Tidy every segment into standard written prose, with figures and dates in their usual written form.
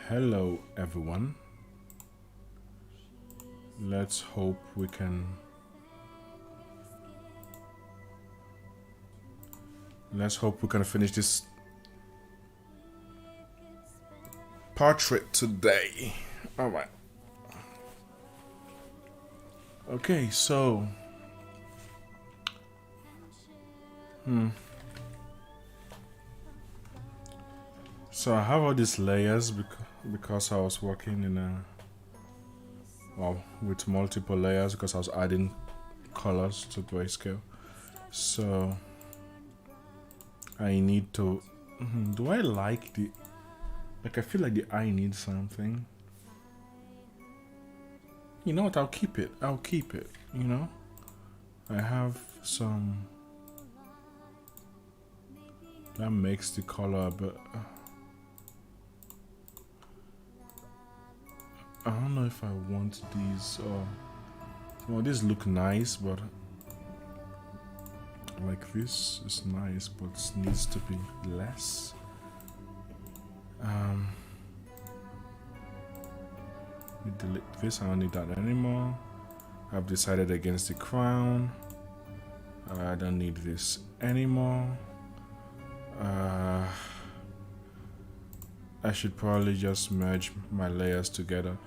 Hello everyone. Let's hope we can finish this portrait today. All right. Okay, so so I have all these layers because I was working in with multiple layers because I was adding colors to grayscale. So I need to do I like the I feel like the eye needs something. You know what, I'll keep it, you know. I have some that makes the color a bit I don't know if I want these or well, these look nice, but like this is nice, but it needs to be less. Delete this. I don't need that anymore. I've decided against the crown. I don't need this anymore. I should probably just merge my layers together.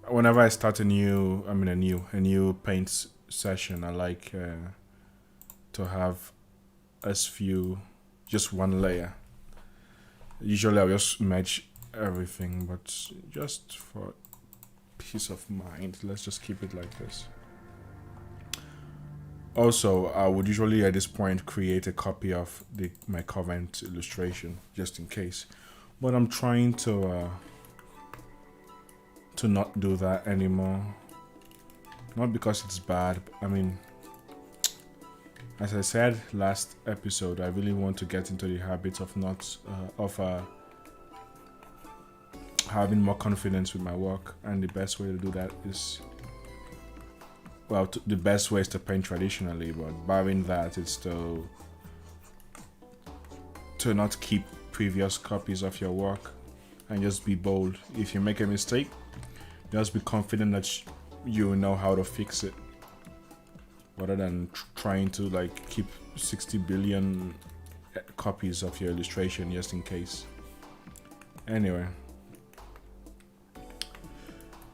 Whenever I start a new paint session, I like to have as few, just one layer. Usually I'll just merge everything, but just for peace of mind, let's just keep it like this. Also, I would usually at this point create a copy of my current illustration just in case, but I'm trying to not do that anymore. Not because it's bad. I mean, as I said last episode, I really want to get into the habit of having more confidence with my work, and the best way to do that is, well, the best way is to paint traditionally, but barring that, it's to not keep previous copies of your work and just be bold. If you make a mistake, just be confident that you know how to fix it, rather than trying to like keep 60 billion copies of your illustration just in case. Anyway,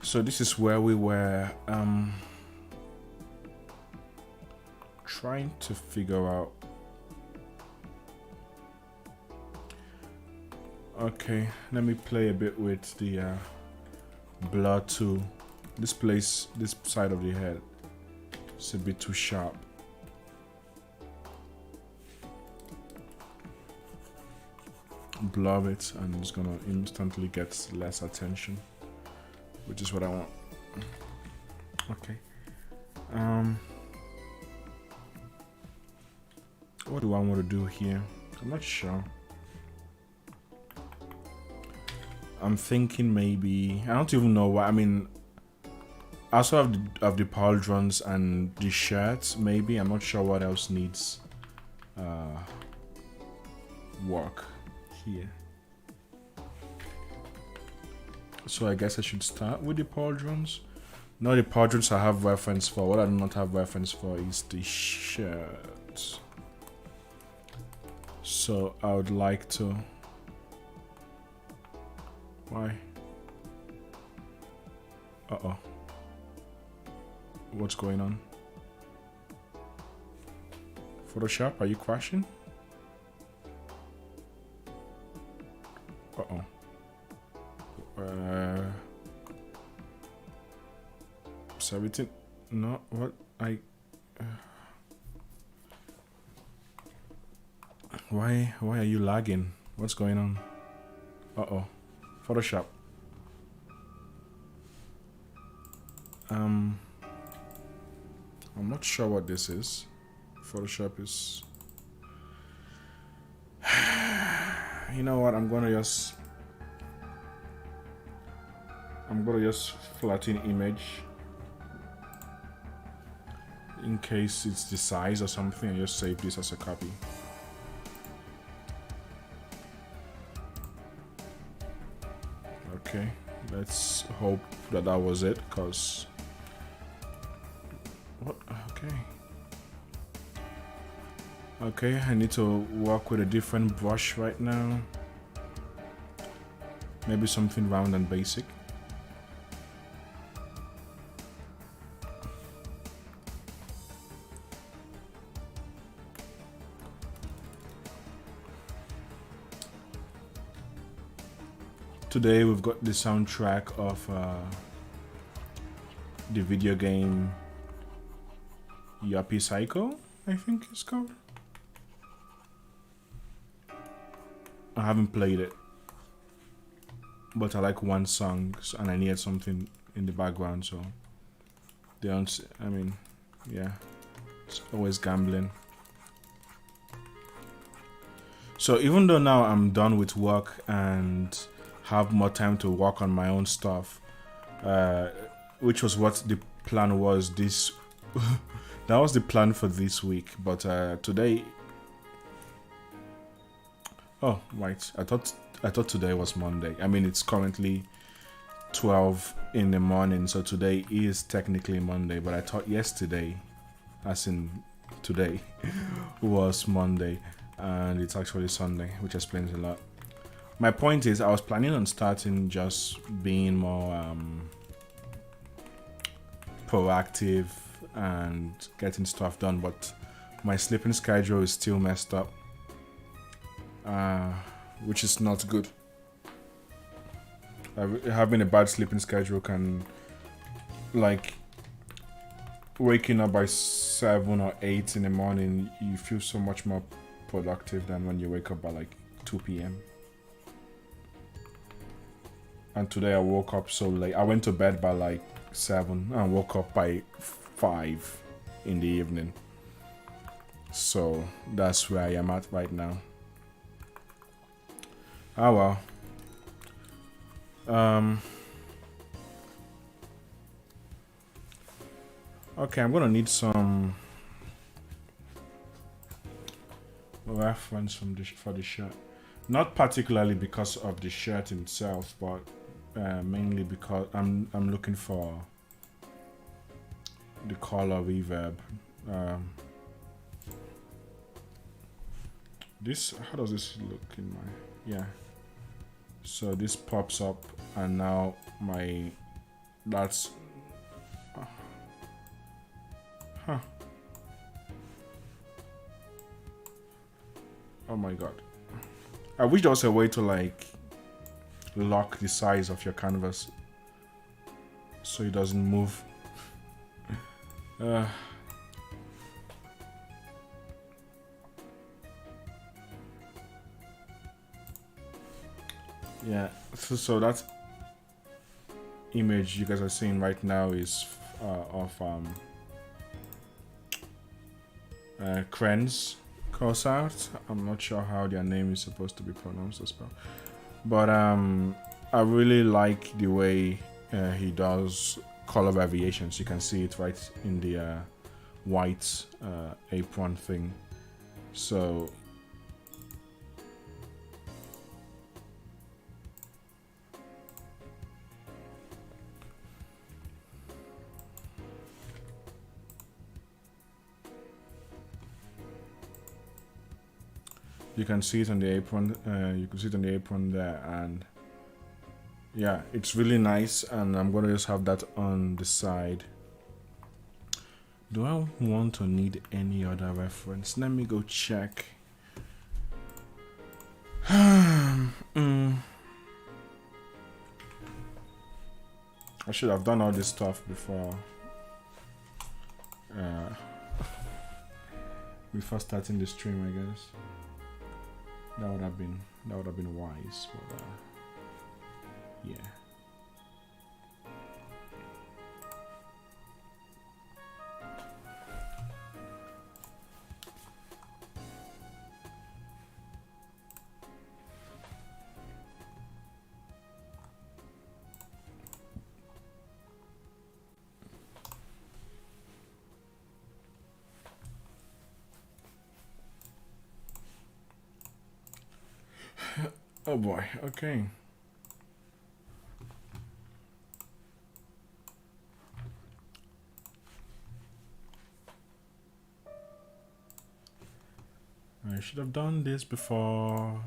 so this is where we were trying to figure out. Okay, let me play a bit with the blur too. This side of the head is a bit too sharp. Blur it and it's gonna instantly get less attention, which is what I want. Okay. What do I want to do here? I'm not sure. I'm thinking maybe, I don't even know why. I mean, I also have the pauldrons and the shirts. Maybe I'm not sure what else needs work here. So I guess I should start with the pauldrons. Now the pauldrons I have reference for. What I do not have reference for is the shirts. So I would like to. Why? Uh-oh. What's going on? Photoshop, are you crashing? Uh-oh. Is everything? No, what? Why are you lagging? What's going on? Uh-oh. Photoshop. I'm not sure what this is. Photoshop is. You know what? I'm gonna just flatten image in case it's the size or something. I just save this as a copy. Okay, let's hope that that was it, cause what? Okay. Okay, I need to work with a different brush right now. Maybe something round and basic. Today we've got the soundtrack of the video game Yuppie Psycho, I think it's called. I haven't played it, but I like one song and I needed something in the background, so they don't. I mean, yeah, it's always gambling. So even though now I'm done with work and have more time to work on my own stuff, which was what the plan was this that was the plan for this week, but today, oh right, I thought today was Monday. I mean, it's currently 12 in the morning, so today is technically Monday, but I thought yesterday, as in today, was Monday, and it's actually Sunday, which explains a lot. My point is, I was planning on starting just being more proactive and getting stuff done, but my sleeping schedule is still messed up, which is not good. Having a bad sleeping schedule can, like, waking up by 7 or 8 in the morning, you feel so much more productive than when you wake up by like 2 p.m. And today I woke up so late. I went to bed by like 7 and woke up by 5 in the evening. So that's where I am at right now. Oh well. Okay, I'm gonna need some reference for the shirt. Not particularly because of the shirt itself, but mainly because I'm looking for the color reverb. This, how does this look in my, yeah. So this pops up and now that's, huh. Oh my god. I wish there was a way to like lock the size of your canvas so it doesn't move. Yeah, so that image you guys are seeing right now is of Krenz Cossart. I'm not sure how their name is supposed to be pronounced as well, but I really like the way he does color variations. You can see it right in the white apron thing. So you can see it on the apron. You can see it on the apron there, and yeah, it's really nice. And I'm gonna just have that on the side. Do I want to need any other reference? Let me go check. I should have done all this stuff before before starting the stream, I guess. That would have been wise, but yeah. Oh boy, okay. I should have done this before.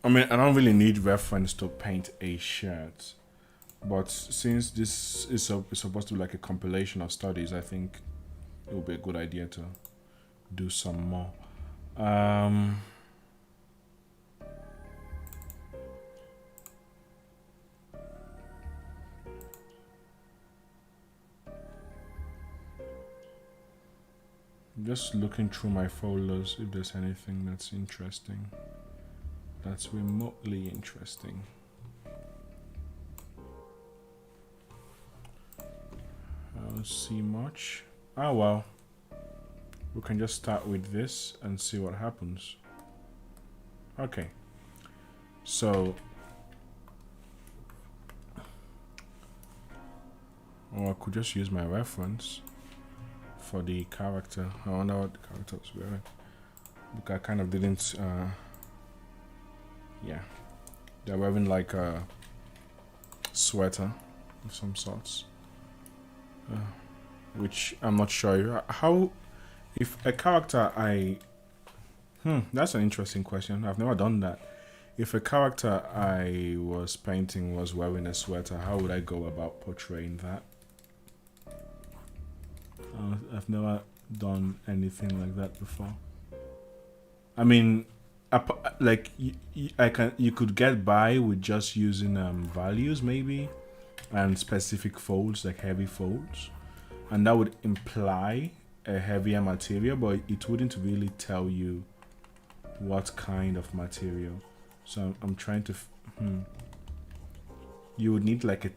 I mean, I don't really need reference to paint a shirt, but since this is supposed to be like a compilation of studies, I think it would be a good idea to do some more. Just looking through my folders if there's anything that's interesting, that's remotely interesting. I don't see much. Oh well, we can just start with this and see what happens. Okay, so I could just use my reference for the character. I wonder what the character was wearing. Look, I kind of didn't. Yeah, they're wearing like a sweater of some sorts, which I'm not sure how. If a character that's an interesting question. I've never done that. If a character I was painting was wearing a sweater, how would I go about portraying that? I've never done anything like that before. I mean, like you could get by with just using values maybe, and specific folds like heavy folds, and that would imply a heavier material, but it wouldn't really tell you what kind of material. So I'm trying to. You would need like a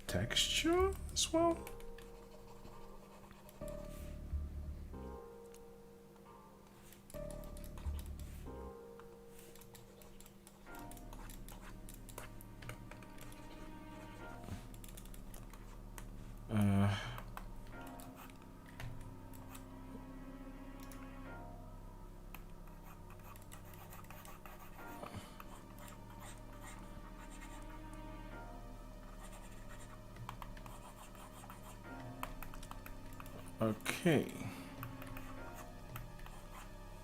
texture as well. Okay.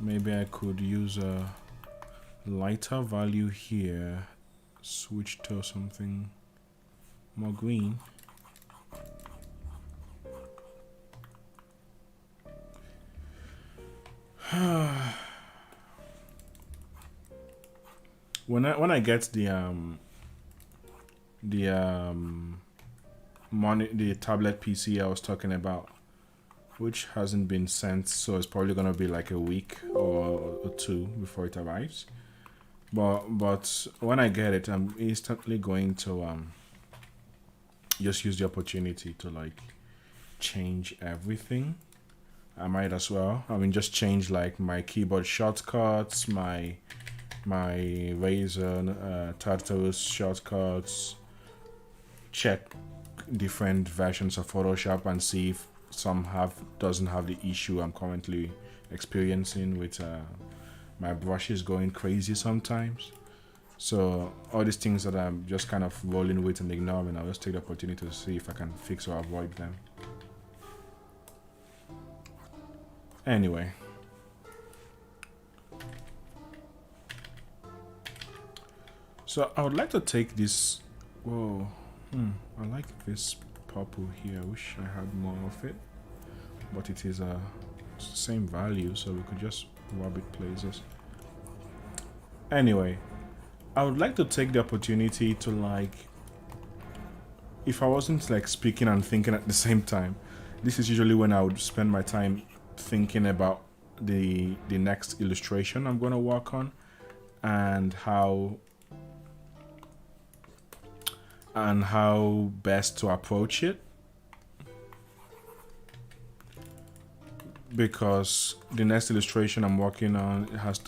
Maybe I could use a lighter value here, switch to something more green. When I get the tablet PC I was talking about, which hasn't been sent, so it's probably gonna be like a week or two before it arrives. But when I get it, I'm instantly going to just use the opportunity to like change everything. I might as well. I mean, just change like my keyboard shortcuts, my Razer Tartarus shortcuts. Check different versions of Photoshop and see if some doesn't have the issue I'm currently experiencing with my brushes going crazy sometimes. So all these things that I'm just kind of rolling with and ignoring, I'll just take the opportunity to see if I can fix or avoid them. Anyway, so I would like to take this. Whoa, I like this purple here. I wish I had more of it, but it is the same value, so we could just rub it places. Anyway, I would like to take the opportunity to like, if I wasn't like speaking and thinking at the same time, this is usually when I would spend my time thinking about the next illustration I'm going to work on and how best to approach it, because the next illustration I'm working on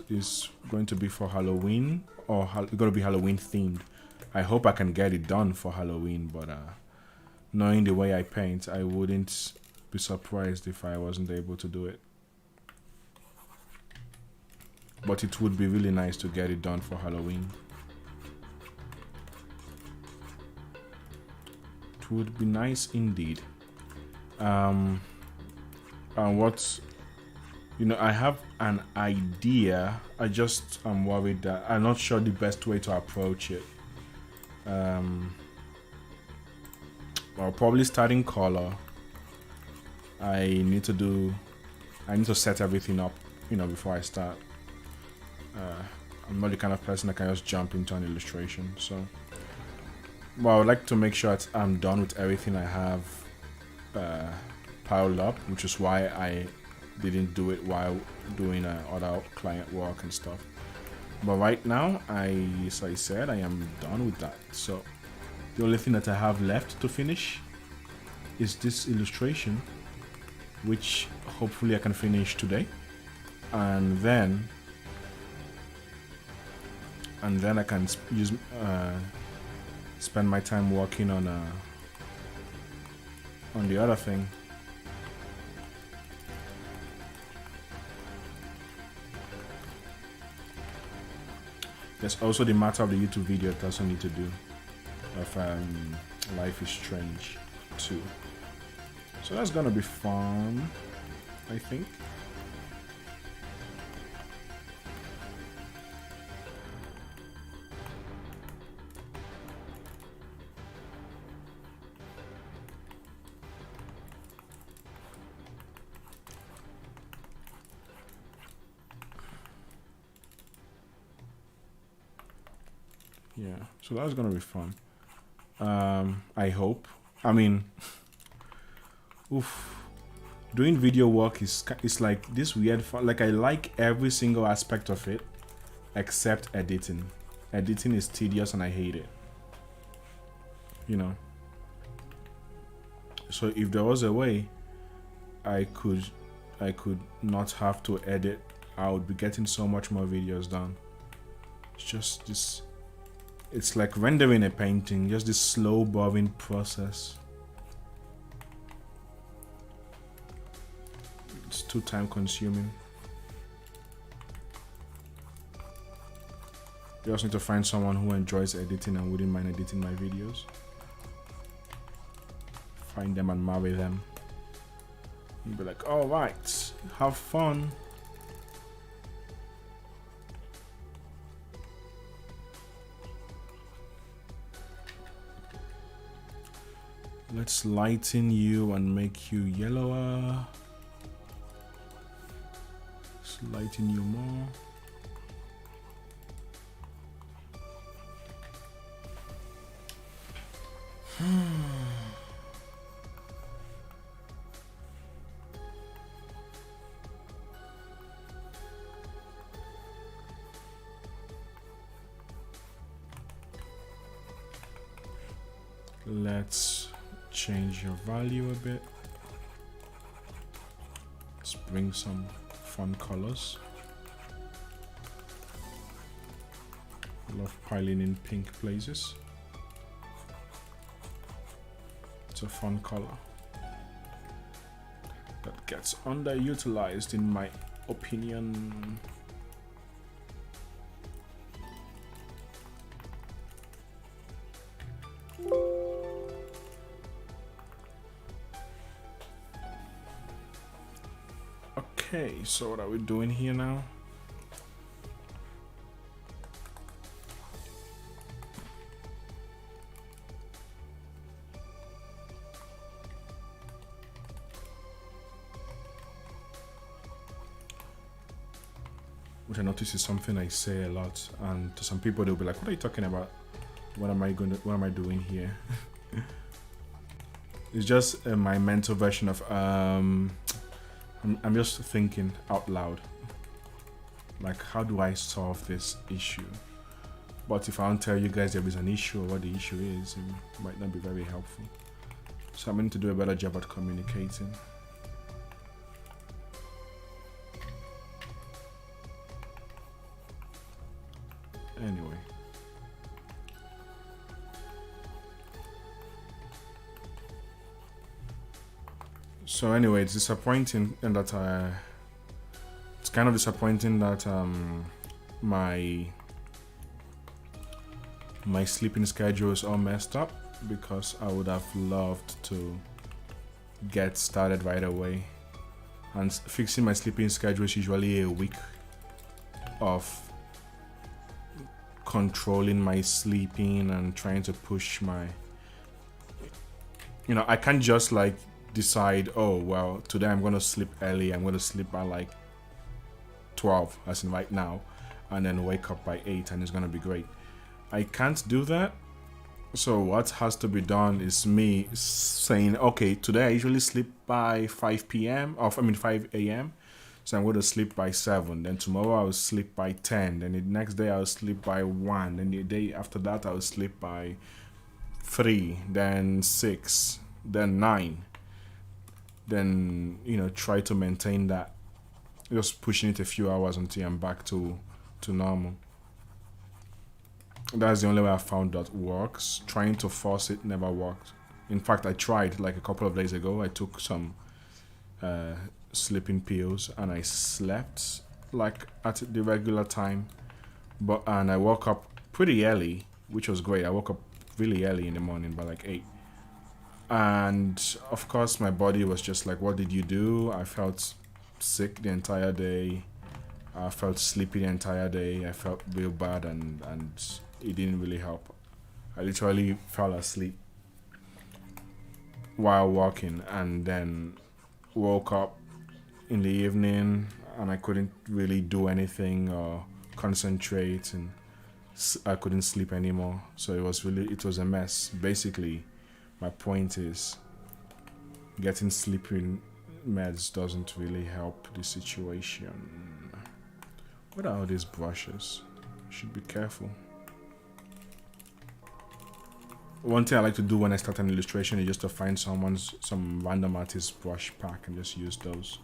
is going to be for Halloween, or it's going to be Halloween themed. I hope I can get it done for Halloween, but knowing the way I paint, I wouldn't be surprised if I wasn't able to do it. But it would be really nice to get it done for Halloween. It would be nice indeed. And what I have an idea. I'm worried that I'm not sure the best way to approach it. Well, probably starting color. I need to set everything up, before I start. I'm not the kind of person that can just jump into an illustration. So, I would like to make sure that I'm done with everything I have piled up, which is why I didn't do it while doing other client work and stuff. But right now, as I said, I am done with that. So the only thing that I have left to finish is this illustration, which hopefully I can finish today, and then I can spend my time working on the other thing. There's also the matter of the YouTube video that I also need to do of Life is Strange 2. So that's gonna be fun, I think. Yeah, so that's gonna be fun. I hope. I mean, doing video work is like this weird fun. Like, I like every single aspect of it except editing. Editing is tedious and I hate it. So if there was a way I could not have to edit, I would be getting so much more videos done. It's just this. It's like rendering a painting, just this slow, boring process. It's too time consuming. You also need to find someone who enjoys editing and wouldn't mind editing my videos. Find them and marry them. You'll be like, all right, have fun. Let's lighten you and make you yellower. Let's lighten you more. Let's change your value a bit. Let's bring some fun colors. Love piling in pink places. It's a fun color that gets underutilized in my opinion. Okay, so what are we doing here now? Which I notice is something I say a lot, and to some people they'll be like, "What are you talking about? What am I doing here?" It's just my mental version of I'm just thinking out loud. Like, how do I solve this issue? But if I don't tell you guys there is an issue or what the issue is, it might not be very helpful. So I'm going to do a better job at communicating. Anyway. So anyway, it's disappointing in that it's kind of disappointing that my sleeping schedule is all messed up, because I would have loved to get started right away and fixing my sleeping schedule is usually a week of controlling my sleeping and trying to push my, I can't just like decide, oh well, today I'm going to sleep early, I'm going to sleep by like 12 as in right now, and then wake up by 8 and it's going to be great. I can't do that. So what has to be done is me saying, okay, today I usually sleep by 5 p.m. or 5 a.m. So I'm going to sleep by 7. Then tomorrow I'll sleep by 10. Then the next day I'll sleep by 1. Then the day after that I'll sleep by 3. Then 6. Then 9. Then, try to maintain that. Just pushing it a few hours until I'm back to normal. That's the only way I found that works. Trying to force it never worked. In fact, I tried like a couple of days ago. I took some sleeping pills and I slept like at the regular time, and I woke up pretty early, which was great. I woke up really early in the morning by like 8, and of course my body was just like, what did you do? I felt sick the entire day. I felt sleepy the entire day. I felt real bad, and it didn't really help. I literally fell asleep while walking, and then woke up in the evening, and I couldn't really do anything or concentrate, and I couldn't sleep anymore. So it was a mess. Basically, my point is, getting sleeping meds doesn't really help the situation. What are all these brushes? Should be careful. One thing I like to do when I start an illustration is just to find some random artist brush pack and just use those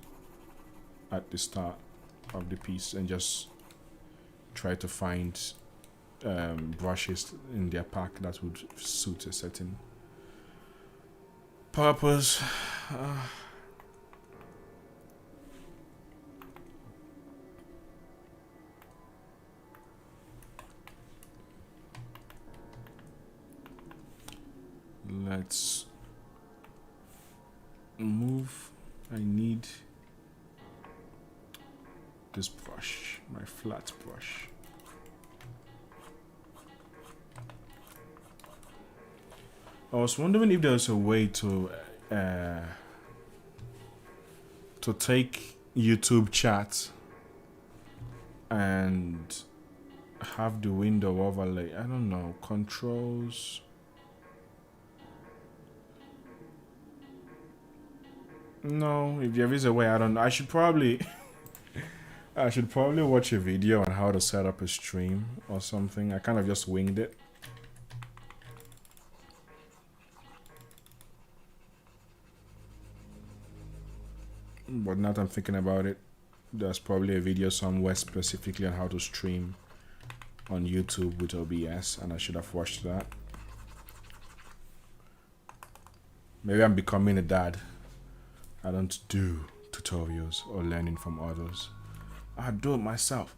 at the start of the piece, and just try to find brushes in their pack that would suit a certain purpose. Let's move. I need this brush, my flat brush. I was wondering if there's a way to take YouTube chat and have the window overlay. I don't know, controls. No, if there is a way, I don't know. I should probably watch a video on how to set up a stream or something. I kind of just winged it. But now that I'm thinking about it, there's probably a video somewhere specifically on how to stream on YouTube with OBS, and I should have watched that. Maybe I'm becoming a dad. I don't do tutorials or learning from others. I do it myself.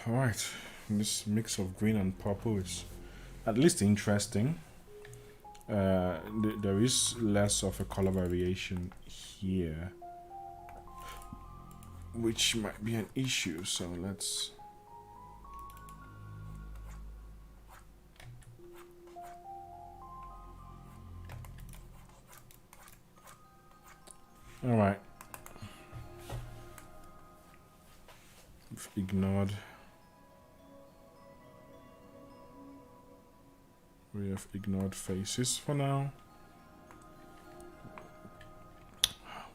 Alright, this mix of green and purple is at least interesting. There is less of a color variation here, which might be an issue, so let's... Alright. We've ignored... We have ignored faces for now.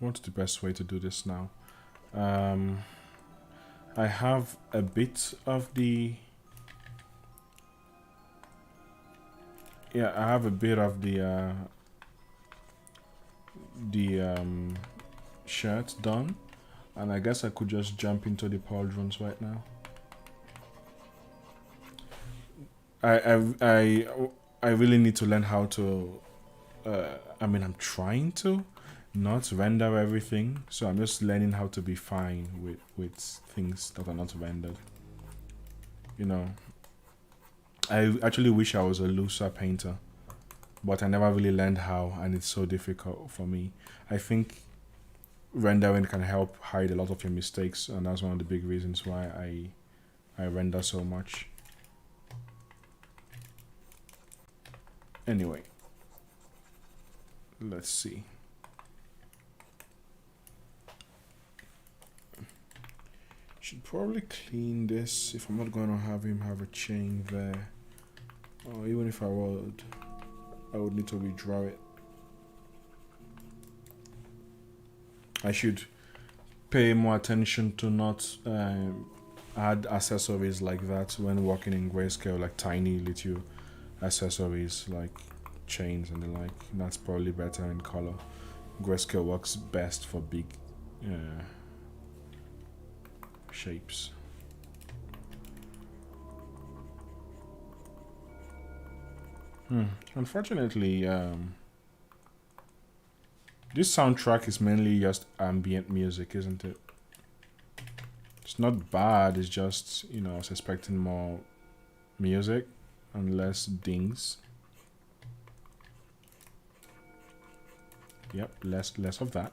What's the best way to do this now? I have a bit of the... Yeah, I have a bit of the shirt done. And I guess I could just jump into the pauldrons right now. I really need to learn how to. I'm trying to not render everything, so I'm just learning how to be fine with things that are not rendered. You know, I actually wish I was a looser painter, but I never really learned how, and it's so difficult for me. I think rendering can help hide a lot of your mistakes, and that's one of the big reasons why I render so much. Anyway, let's see. Should probably clean this if I'm not going to have him have a chain there. Or even if I would need to redraw it. I should pay more attention to not add accessories like that when working in grayscale, like tiny little accessories like chains and the like. That's probably better in color. Grayscale works best for big shapes. Unfortunately, this soundtrack is mainly just ambient music, isn't it? It's not bad, it's just, you know, I was expecting more music and less dings. Yep, less of that.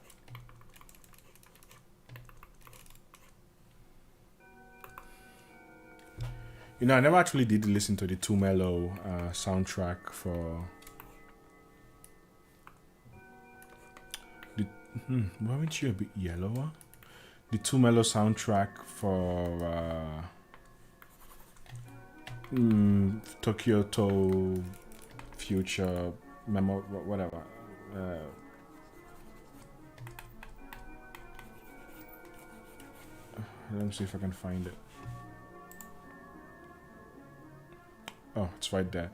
You know, I never actually did listen to the Too Mellow soundtrack for the. Why aren't you a bit yellower? The Too Mellow soundtrack for Tokyo To Future Memo, whatever. Let me see if I can find it. Oh, it's right there.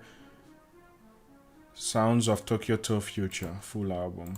Sounds of Tokyo To Future, full album.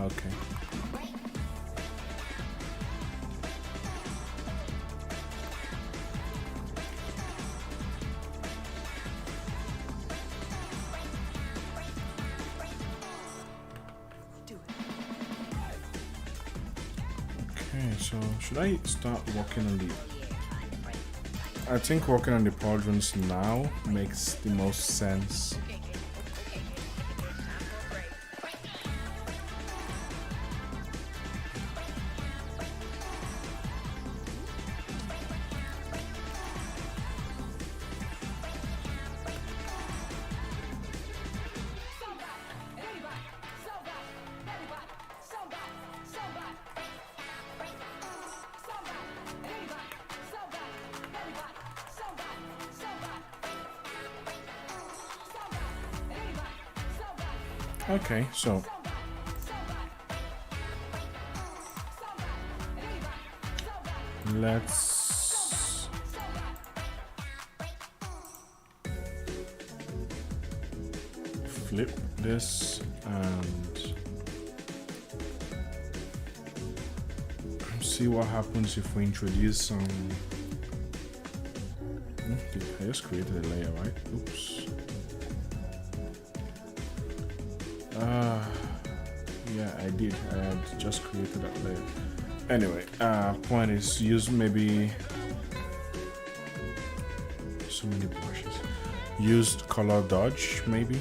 Okay. Okay, so should I start working on the... I think working on the pauldrons now makes the most sense. Okay, so let's flip this and see what happens if we introduce some... I just created a layer, right? Oops. Yeah, I did. I had just created that layer. Anyway, point is use maybe so many brushes. Use color dodge maybe.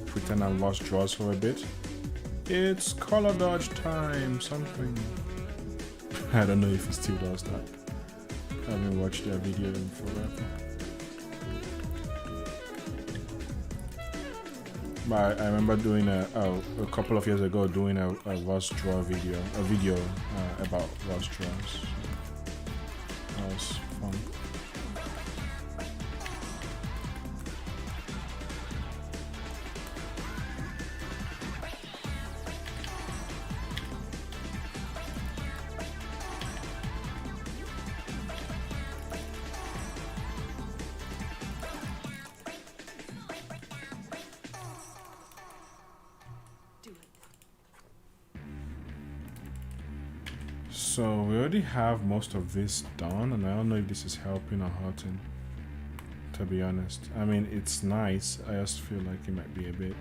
Pretend I lost draws for a bit. It's color dodge time. Something. I don't know if he still does that. I haven't watched their video in forever. But I remember doing a couple of years ago doing a Rust draw video, about Rust draws. That was fun. So we already have most of this done, and I don't know if this is helping or hurting, to be honest. I mean, it's nice, I just feel like it might be a bit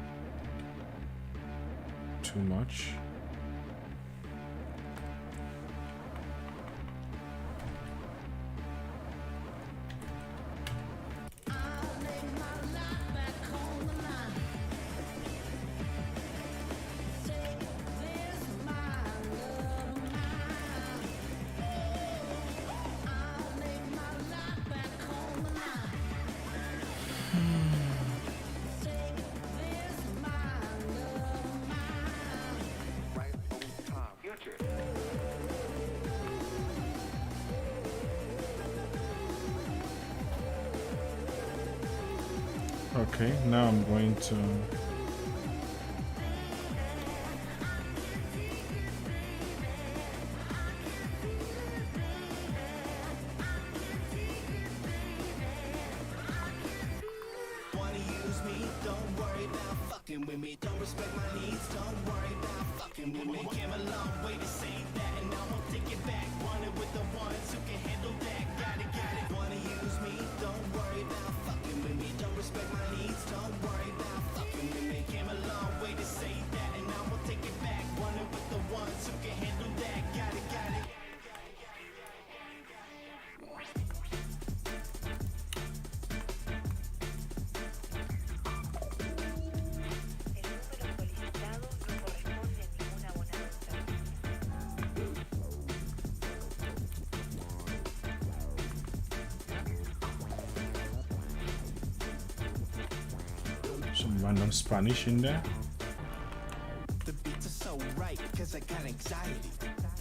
too much. Okay, now I'm going to wanna use me, don't worry about fucking with me. Don't respect my needs, don't worry about fucking with me. Came a long way to say that, and I won't take it back. Wanted with the ones who can handle that. Got it. Wanna use me, don't worry about fucking with me. Don't respect my needs, don't worry about fucking with me. Came a long way to say that, and I won't take it back. Wanted with the ones who can handle that. Got it. some random Spanish in there. The beats are so right, cause I got anxiety.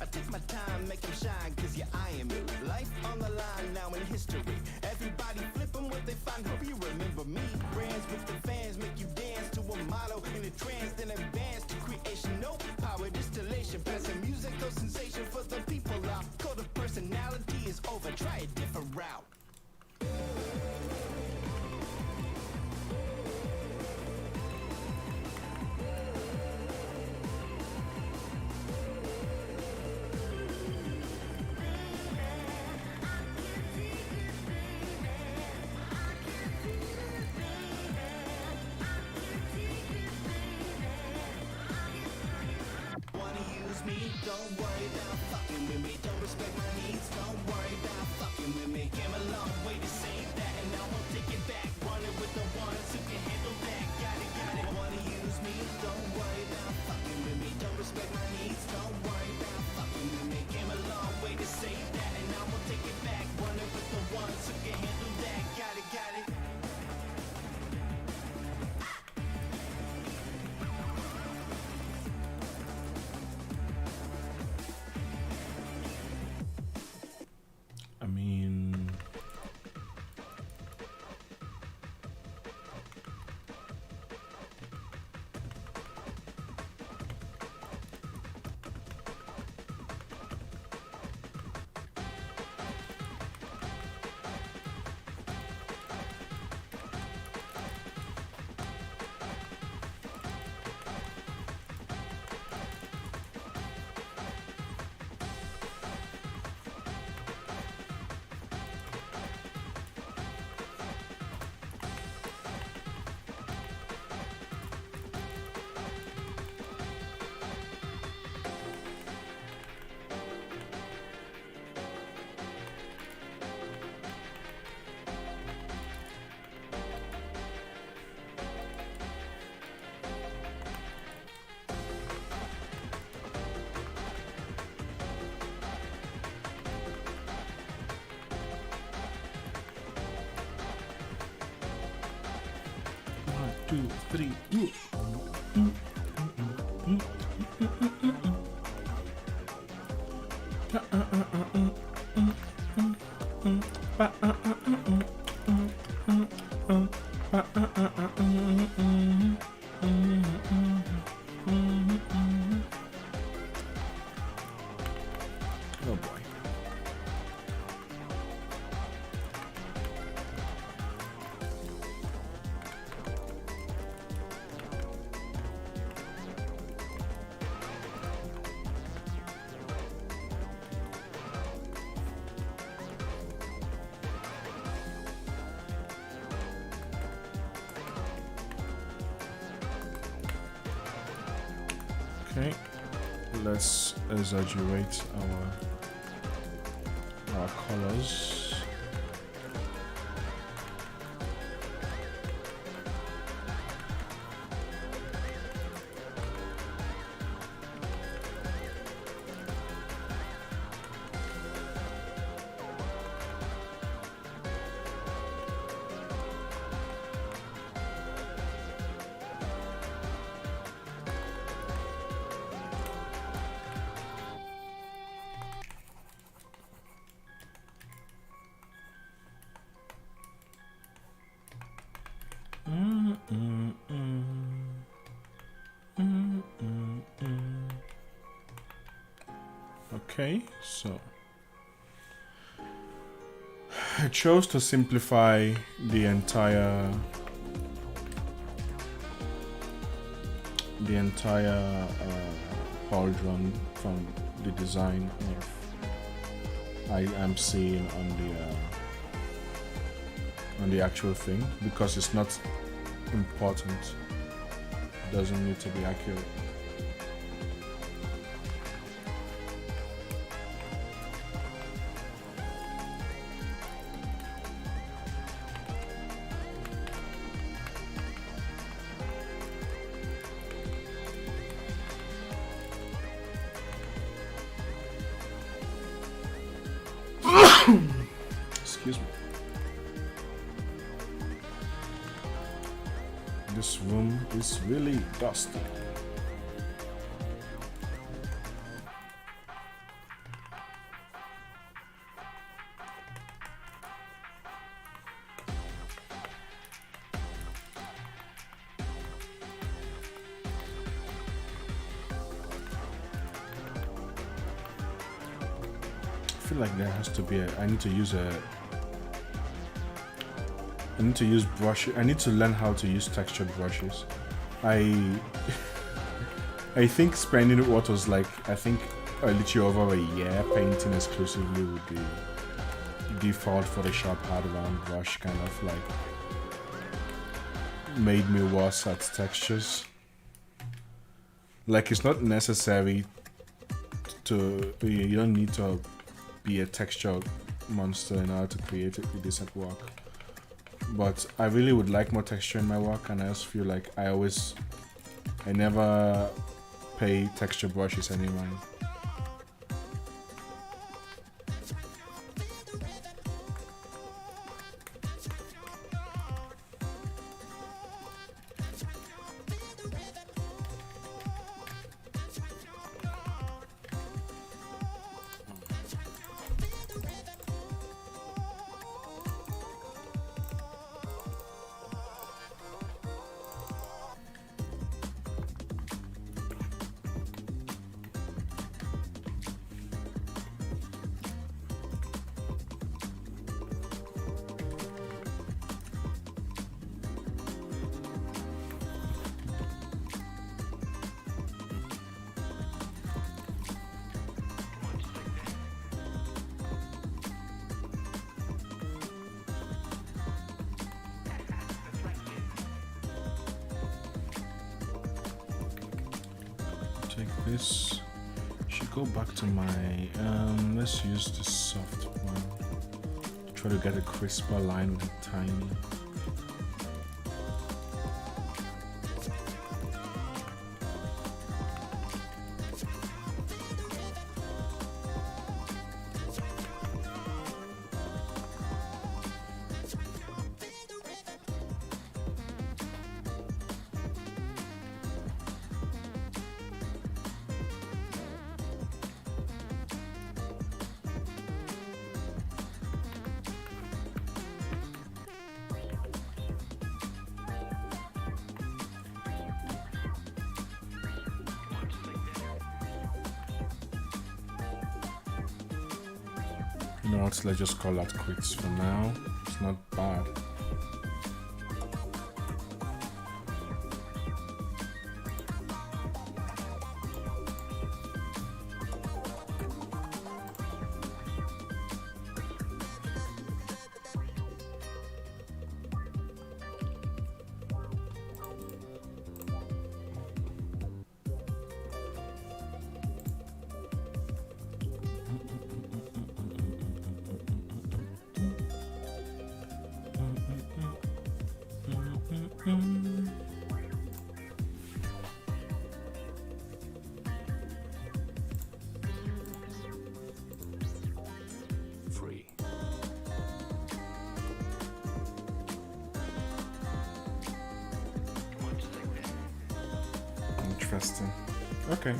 I take my time, make them shine, cause you're eyeing me. Life on the line now in history. Everybody flipping what they find, hope you remember me. Brands with the fans make you dance to a motto. In a trance, then advance to creation. No power distillation, passing musical sensation for the people out. Code of personality is over, try a different route. Don't worry about fucking with me. Don't respect my needs. Don't worry about fucking with me. Came a long way to say that, and I won't take it back. Running with the ones who can handle that. Got it. Wanna use me? Don't worry about fucking with me. Don't respect my needs. Don't worry about fucking with me. Came a long way to say that, and I won't take it back. Running with the ones who can handle that. Got it. 2, 3. Oh boy. Okay, let's exaggerate our colors. Okay, so I chose to simplify the entire pauldron from the design of I am seeing on the actual thing, because it's not important. It doesn't need to be accurate. Excuse me. This room is really dusty. I feel like there has to be I need to use brush. I need to learn how to use textured brushes. I think spending what was like, I think a little over a year painting exclusively with the default Photoshop hard round brush kind of like made me worse at textures. Like, it's not necessary to, you don't need to be a texture monster in order to create a decent work. But I really would like more texture in my work, and I just feel like I never pay texture brushes any mind. This should go back to my let's use the soft one. Try to get a crisper line with a tiny. You know what? Let's just call that quits for now. It's not bad. Free. Interesting. Okay.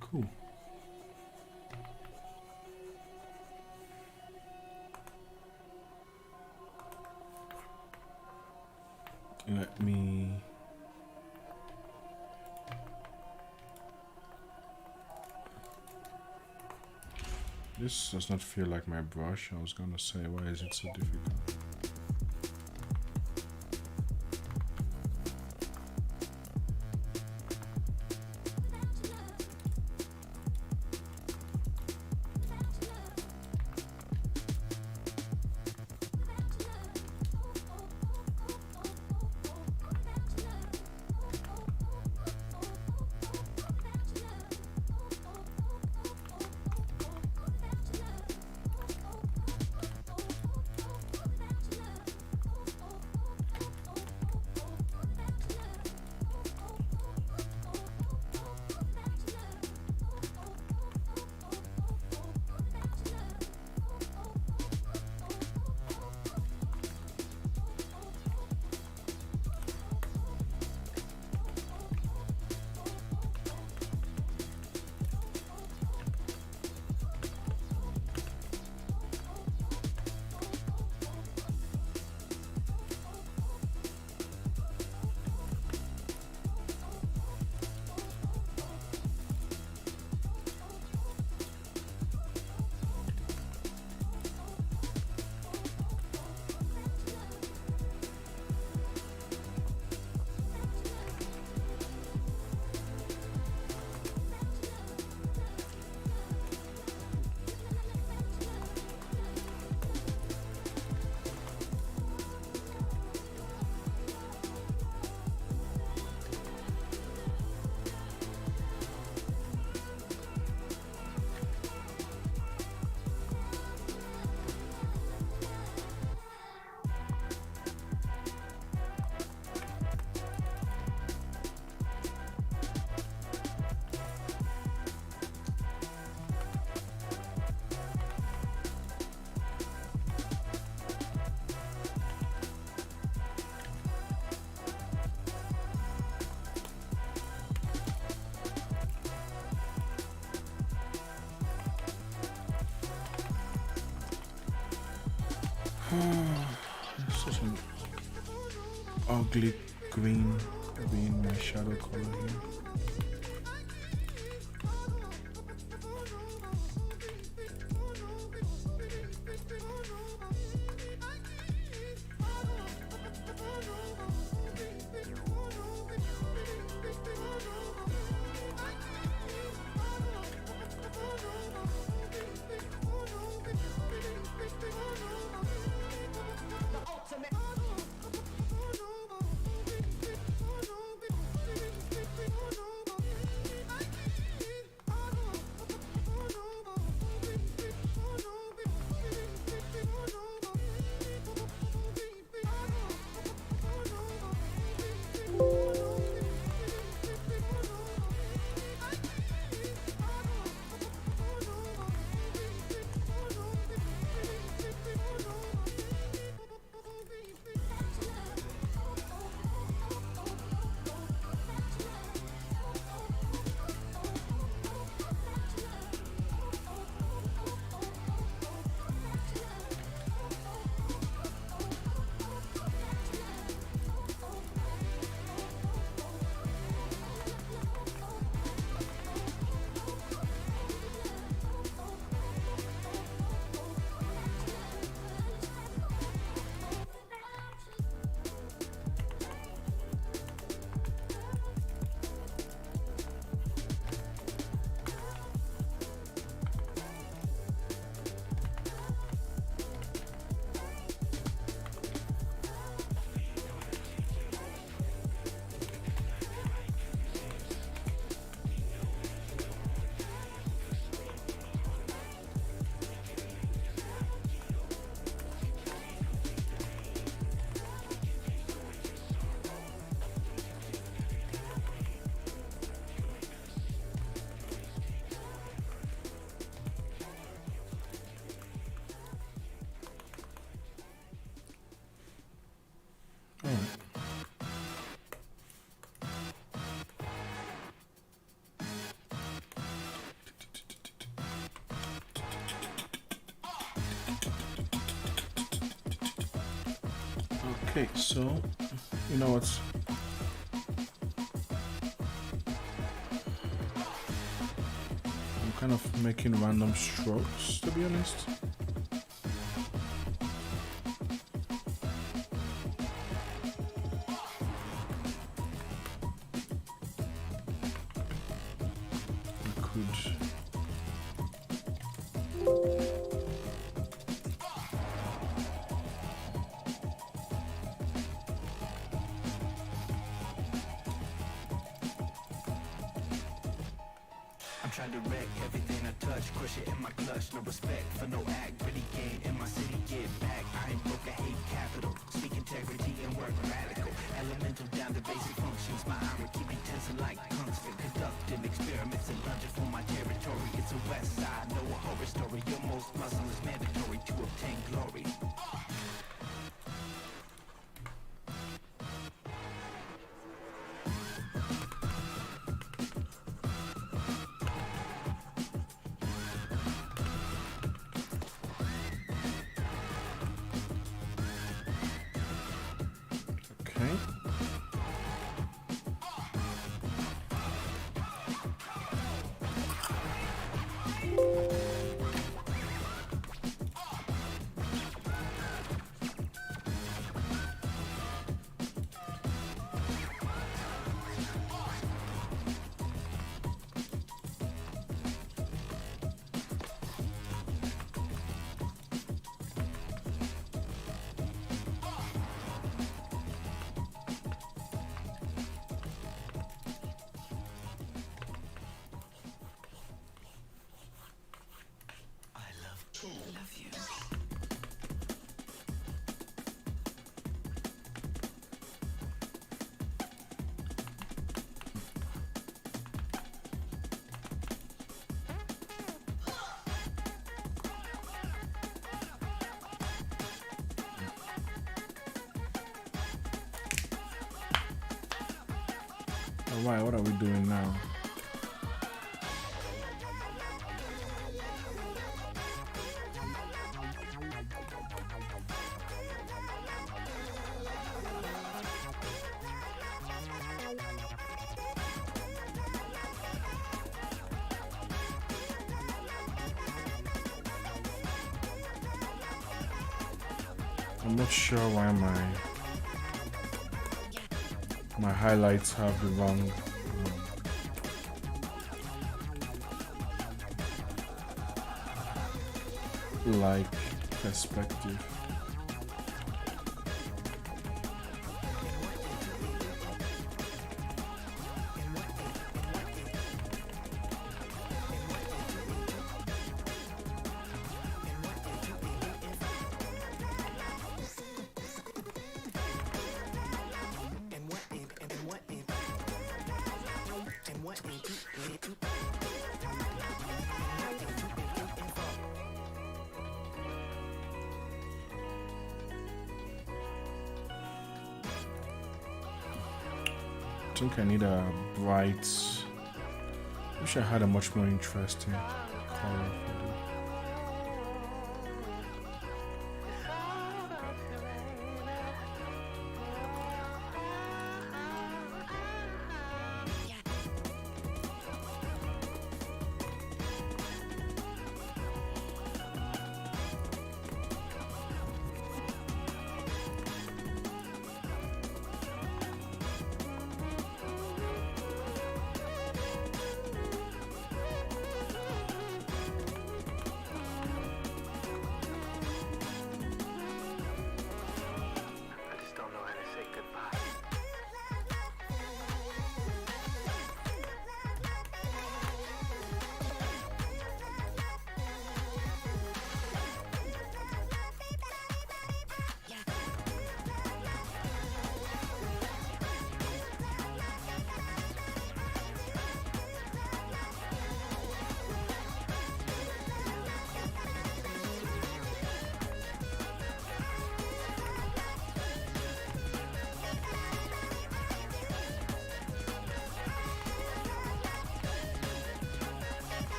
Cool. Let me. This does not feel like my brush. I was gonna say, why is it so difficult? Such an ugly green being my shadow color here. Okay, so you know what? I'm kind of making random strokes, to be honest. I could. I'm trying to wreck everything I touch, crush it in my clutch. No respect for no act, really gain in my city, get back. I ain't broke, I hate capital. Speak integrity and work radical. Elemental down to basic functions. My armor keep me tensing like tungsten. Conducting experiments and lunging for my territory. It's a west side, no a horror story. Your most muscle is mandatory to obtain glory. Okay. Alright, what are we doing now? I'm not sure why my highlights have the wrong like perspective. I think I need a bright. Wish I had a much more interesting color for this.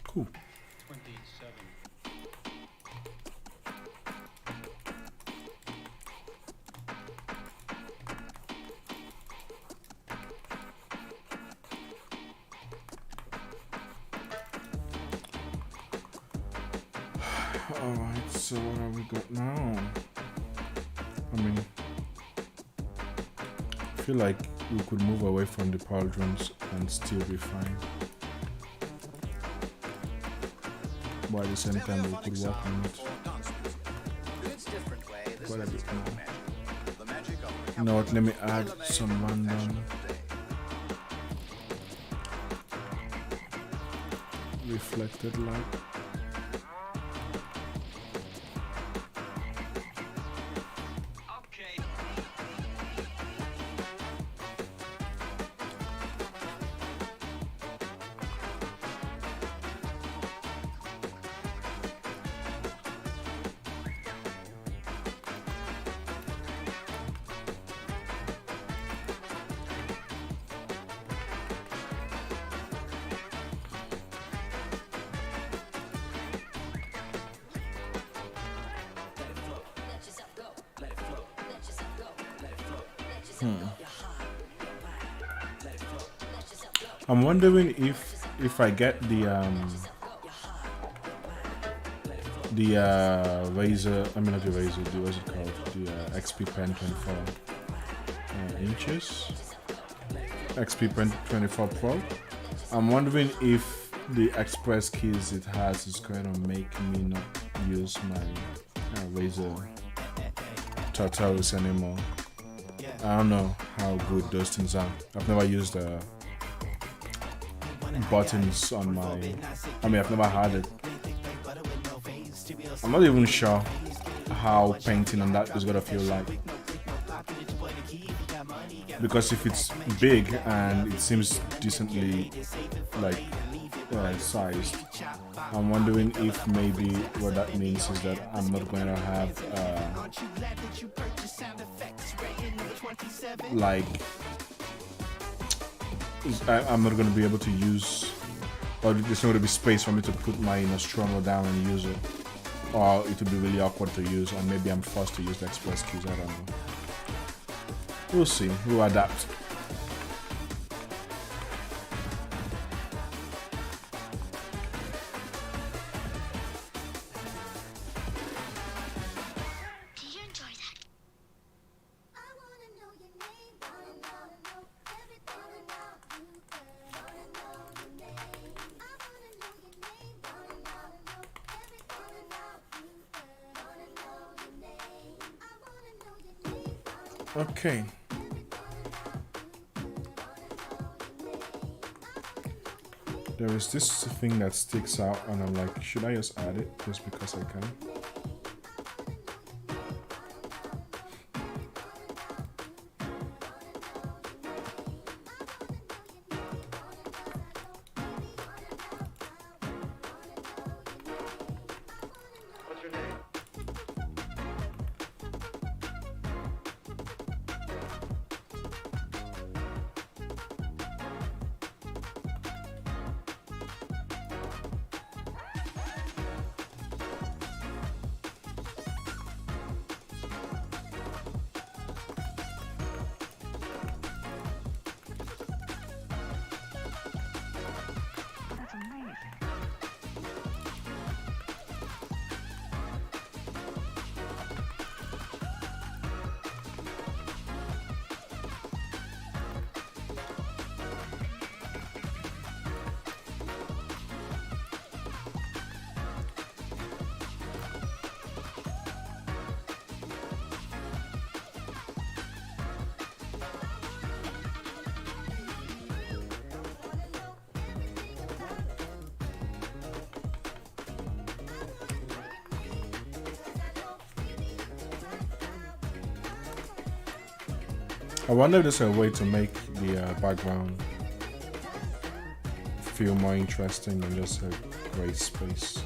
Cool. 27. Alright, so what have we got now? I mean, I feel like we could move away from the pauldrons and still be fine. But at the same time, we could work on it. Quite a bit more. You know what, let me add some random reflected light. I'm wondering if I get the razor, I mean not the razor, the what's it called, the XP pen 24 inches, XP pen 24 Pro. I'm wondering if the express keys it has is going to make me not use my razor tutorials anymore. I don't know how good those things are. I've never used buttons on my, I mean I've never had it. I'm not even sure how painting on that is gonna feel like, because if it's big and it seems decently like sized, I'm wondering if maybe what that means is that I'm not going to have like I'm not going to be able to use, or there's not going to be space for me to put my Nostromo down and use it, or it would be really awkward to use, or maybe I'm forced to use the express keys. I don't know. We'll see. We'll adapt. Okay. There is this thing that sticks out and I'm like, should I just add it just because I can? I wonder if there's a way to make the background feel more interesting than just a gray space.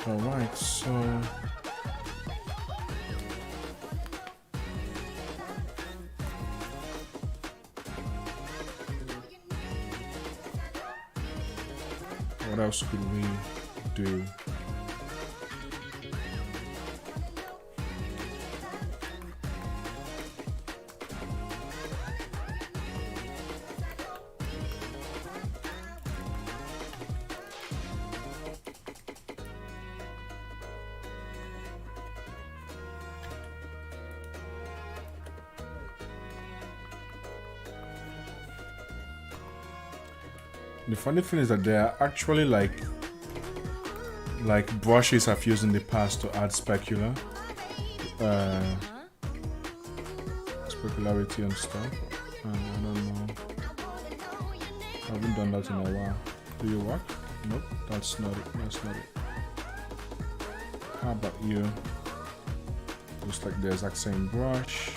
Alright, so what else could we do? The funny thing is that there are actually like brushes I've used in the past to add specular, specularity and stuff. I don't know. I haven't done that in a while. Do you work? Nope, that's not it. That's not it. How about you? Just like the exact same brush.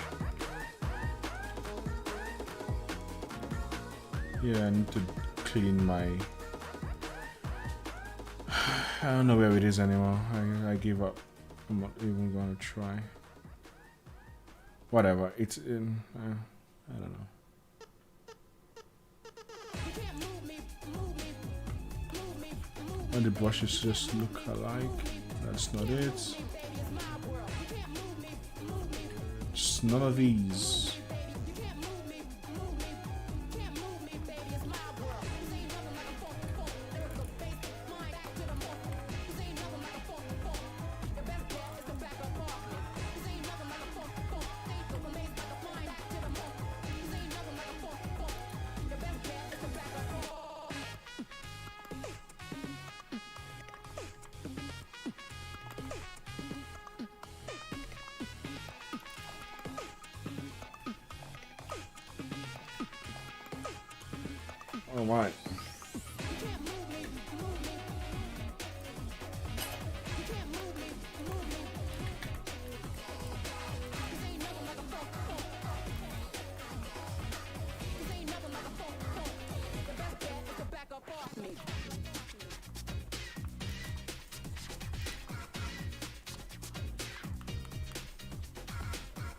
Yeah, I need to clean my. I don't know where it is anymore. I give up. I'm not even gonna try. Whatever. It's in. I don't know. And the brushes just look alike. That's not it. Just none of these. All right.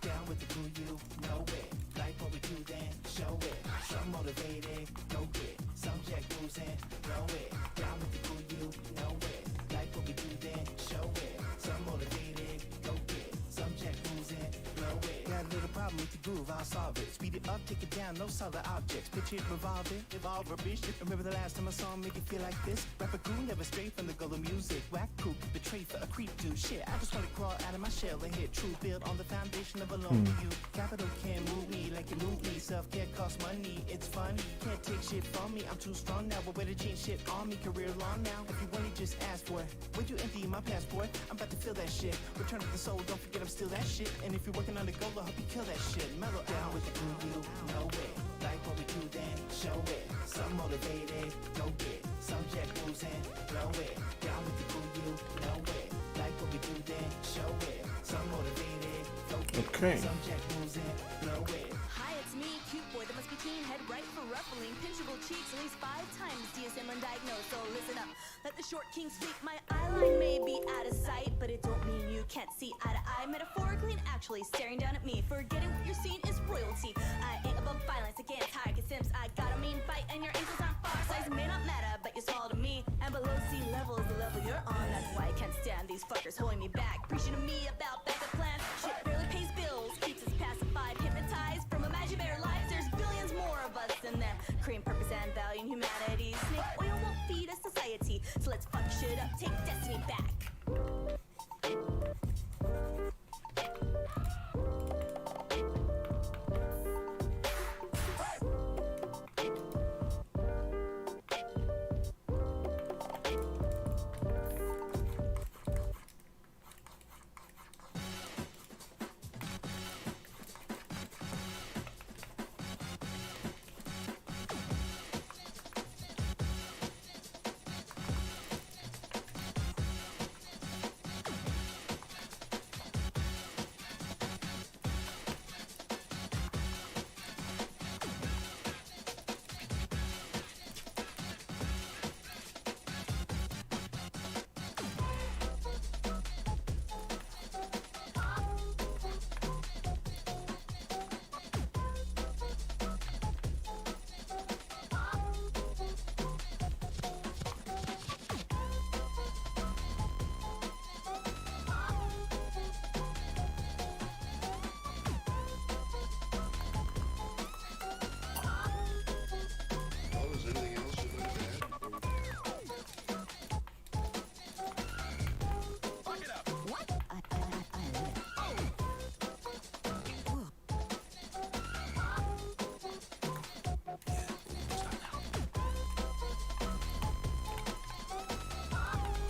Down with the crew, you know it. Like what we do, then show it. Some motivated, go get. Some jack moves and blow it. Down with the crew, you know it. Like what we do, then show it. Some motivated, go get. Some jack moves and blow it. Got a little problem with the groove, I'll solve it. Speed it up, take it down, no solid objects. Picture it revolving, evolve rubbish. Remember the last time I saw him make it feel like this? Rapper cool, never straight from the goal of music. Whack cool, betrayed for a creep do shit. I just wanna crawl out of my shell and hit true. Build on the foundation of a lonely you. Capital can't move me like you move me. Self-care costs money, it's funny. Can't take shit from me, I'm too strong now. But way to change shit on me, career long now. If you want it, just ask for it. Would you empty my passport? I'm about to feel that shit. Return of the soul, don't forget I'm still that shit. And if you're working on the goal, I hope you kill that shit. Mellow down with the crew, you know it. Like what we do, then show it. Some motivated, go get. Some jack moves and blow it. Down with the crew, you know it. Like what we do, then show it. Some motivated, go get. Okay. Some jack moves and blow it. Hi, it's me, cute boy that must be teen, head right for ruffling, pinchable cheeks at least 5 times, DSM undiagnosed, so listen up. Let the short king speak, my eyeline may be out of sight, but it don't mean you can't see eye to eye, metaphorically and actually staring down at me. Forgetting what you're seeing is royalty. I ain't above violence against high simps. I got a mean bite and your ankles on far size may not matter, but you're small to me. And below sea level is the level you're on. That's why I can't stand these fuckers holding me back, preaching to me about backup plans. Shit barely pays bills, keeps us pacified, hypnotized from imaginary lives. There's billions more of us than them. Creating purpose and value in humanity. Snake oil won't feed a society, so let's fuck shit up, take destiny back.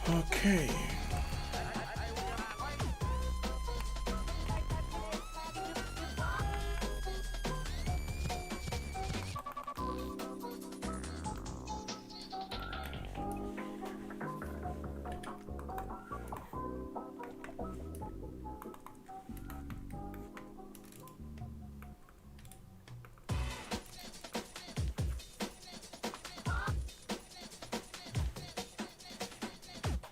Okay.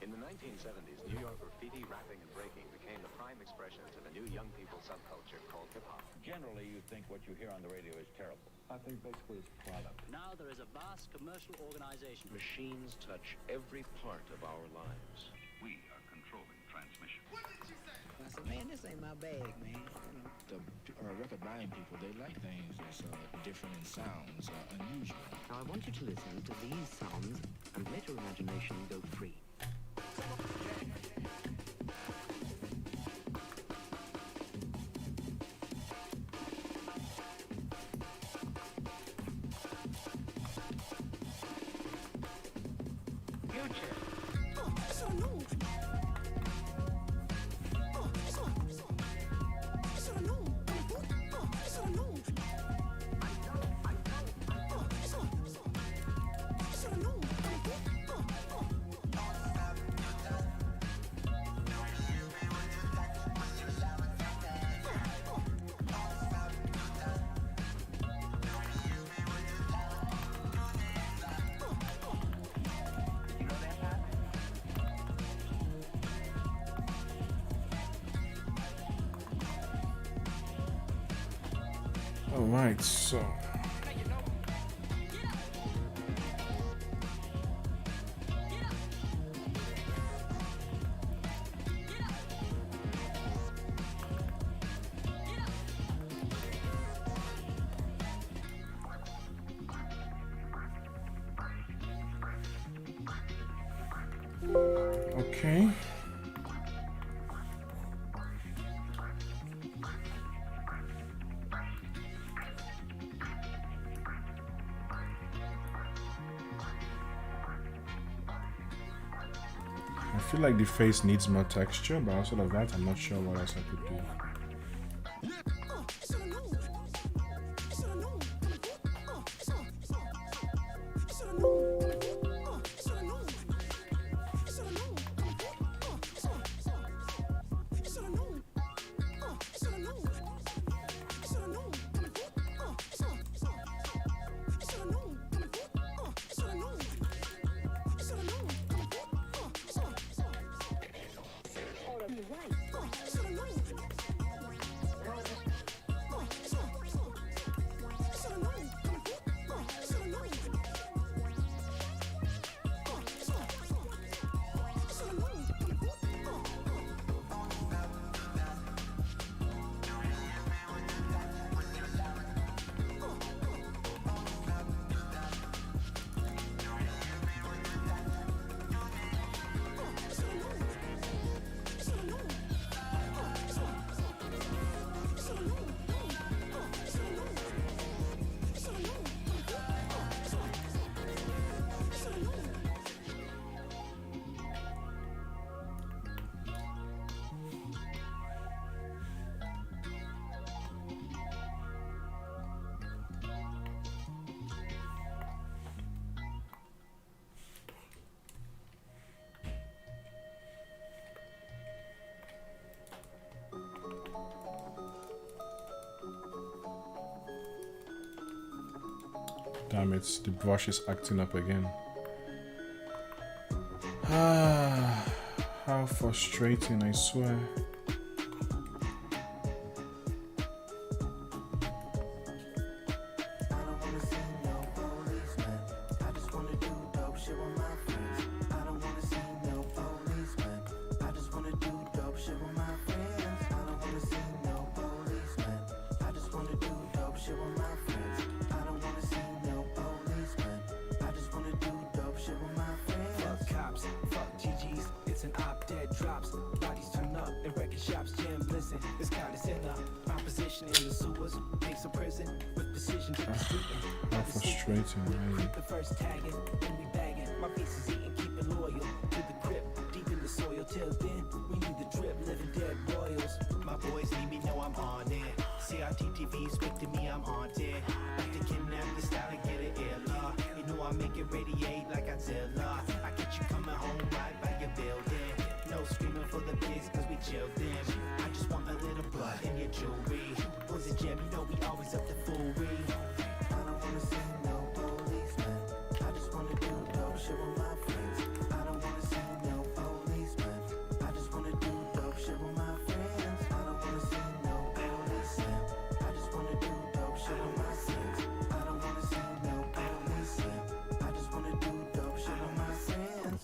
In the 1970s, New York graffiti, rapping, and breaking became the prime expressions of a new young people subculture called hip-hop. Generally, you think what you hear on the radio is terrible. I think basically it's product. Now there is a vast commercial organization. Machines touch every part of our lives. We are controlling transmission. I said, man, this ain't my bag, man. The record buying people, they like things that's different in sounds, unusual. Now I want you to listen to these sounds and let your imagination go free. All right, so okay. I feel like the face needs more texture, but outside of that, I'm not sure what else I could do. Damn it, the brush is acting up again. Ah, how frustrating, I swear. How frustrating, man. The first tagging, then we bagging. My face is eating, keep it loyal to the grip. Till then, we need the drip, living dead royals. My boys need me, know I'm on it. CRTTV, speak to me, I'm haunted. Like to kidnap the style and get it air law. You know I make it radiate like Godzilla. I get you coming home right by your building. No screaming for the pigs cause we chilled in. I just want a little blood in your jewelry. Was it Jeb? You know we always up to foolery. I don't wanna see no policeman. I just wanna do dope shit with my friends. I don't wanna see no policeman. I just wanna do dope shit with my friends. I don't wanna see no policeman. I just wanna do dope shit with my friends. I don't wanna see no policeman. I just wanna do dope shit with my friends.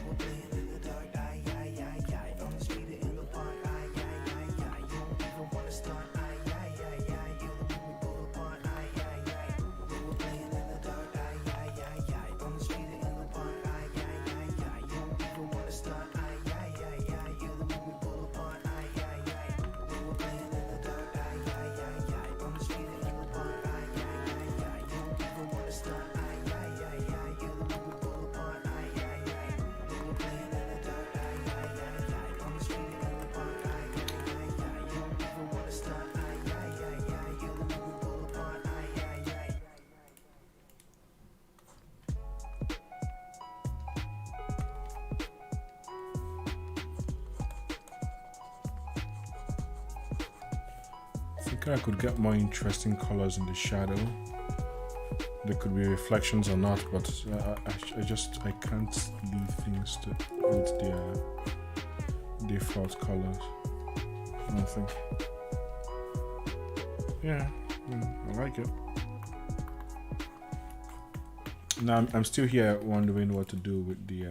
We're playing in the dark, aye, aye, aye, aye. On the street or in the park, aye, aye, aye, aye. You don't even wanna start, aye, aye, aye, aye. You're the one we pull apart, aye, aye, aye. We were playing in the dark, aye, aye, aye, aye. On the street or in the park, aye, aye, aye, aye. You don't even wanna start, aye, aye, aye, aye. You're the one we pull apart, aye, aye, aye. We were playing in the dark, aye, aye, aye, aye. On the street or in the park, aye, aye, aye, aye. You don't even wanna start, aye, aye, aye, aye. You're the one we pull apart, aye, aye, aye. We were playing in the dark, aye, aye, aye, aye. On the street or in the park, aye, aye, aye, aye. You don't even wanna start, aye, aye, aye, aye. You're the one we pull apart, aye, aye, aye. I think I could get more interesting colors in the shadow. There could be reflections or not, but I can't leave things to with their default colors. I don't think. Yeah, I like it. Now I'm still here wondering what to do with the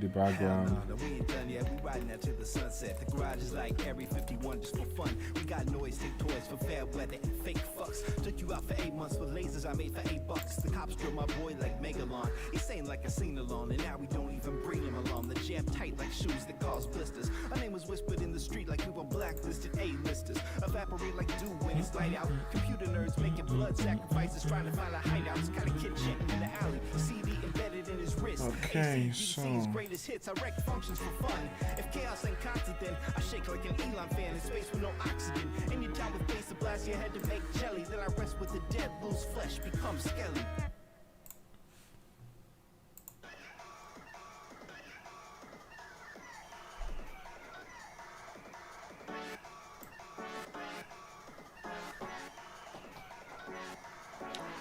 background. No, we ain't done yet. We riding out to the sunset. The garage is like Area 51 just for fun. We got noise, take toys for fair weather and fake fucks. Took you out for 8 months for lasers I made for $8. The cops drill my boy like Megalon. He saying like a scene alone, and now we don't even bring him along. The jam tight like shoes that cause blisters. Our name was whispered in the street like we were blacklisted A-listers. Evaporate like dew when it's light out. Computer nerds making blood sacrifices, trying to find a hideout. It's kind of kid chatting in the alley. CD embedded in his wrist. Okay, ACDC's so greatest hits, I wreck functions for fun. If chaos ain't constant, then I shake like an Elon fan in space with no oxygen. Anytime with bass to blast your head to make jelly, then I rest with the dead, lose flesh, become skelly.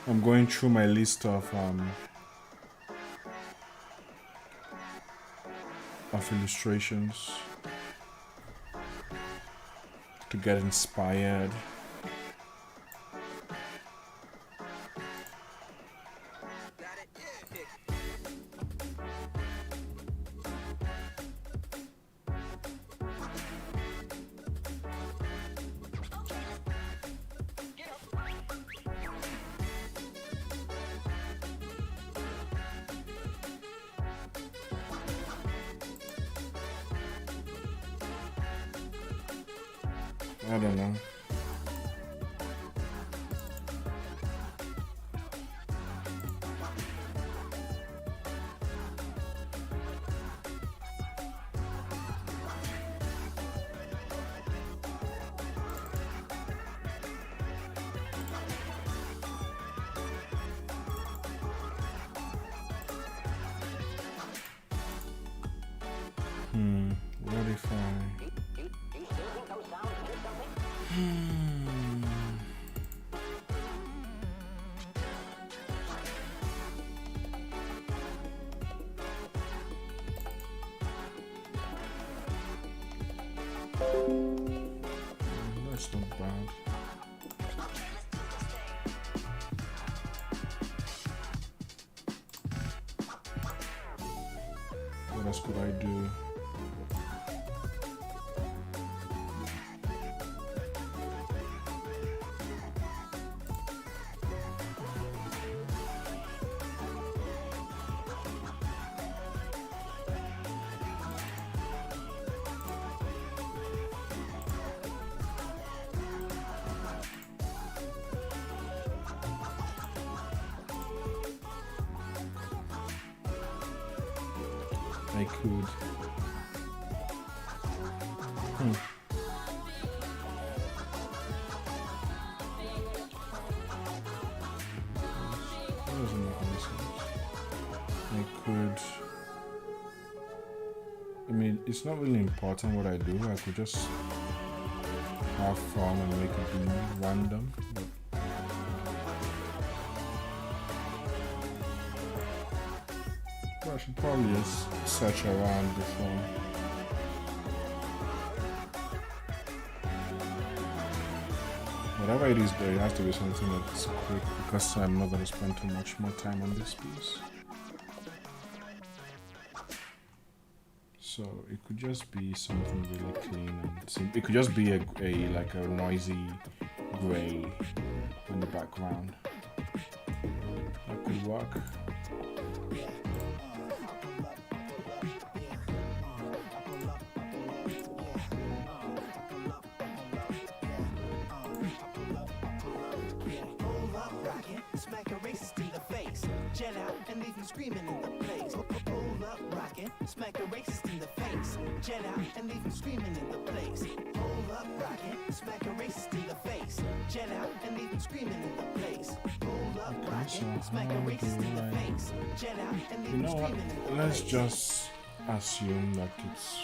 I'm going through my list of illustrations to get inspired. I don't know. What if I... That's not bad. What else could I do? I could. That doesn't make any sense. I could. I mean, it's not really important what I do. I could just have fun and make it be random. But I should probably just search around before. Whatever it is, though, it has to be something that's quick because I'm not going to spend too much more time on this piece. So it could just be something really clean and simple. It could just be a like a noisy gray in the background. That could work. Smack a racist in the face, jet out and leave him screaming in the place. Hold up, rockin', smack a racist in the face, jet out and leave him screaming in the place. Hold up, rockin', smack a racist in the face, jet out and leave him screaming in the place. Hold up, rockin', smack a racist in the face, jet out and leave him screaming in the place. Let's just assume that it's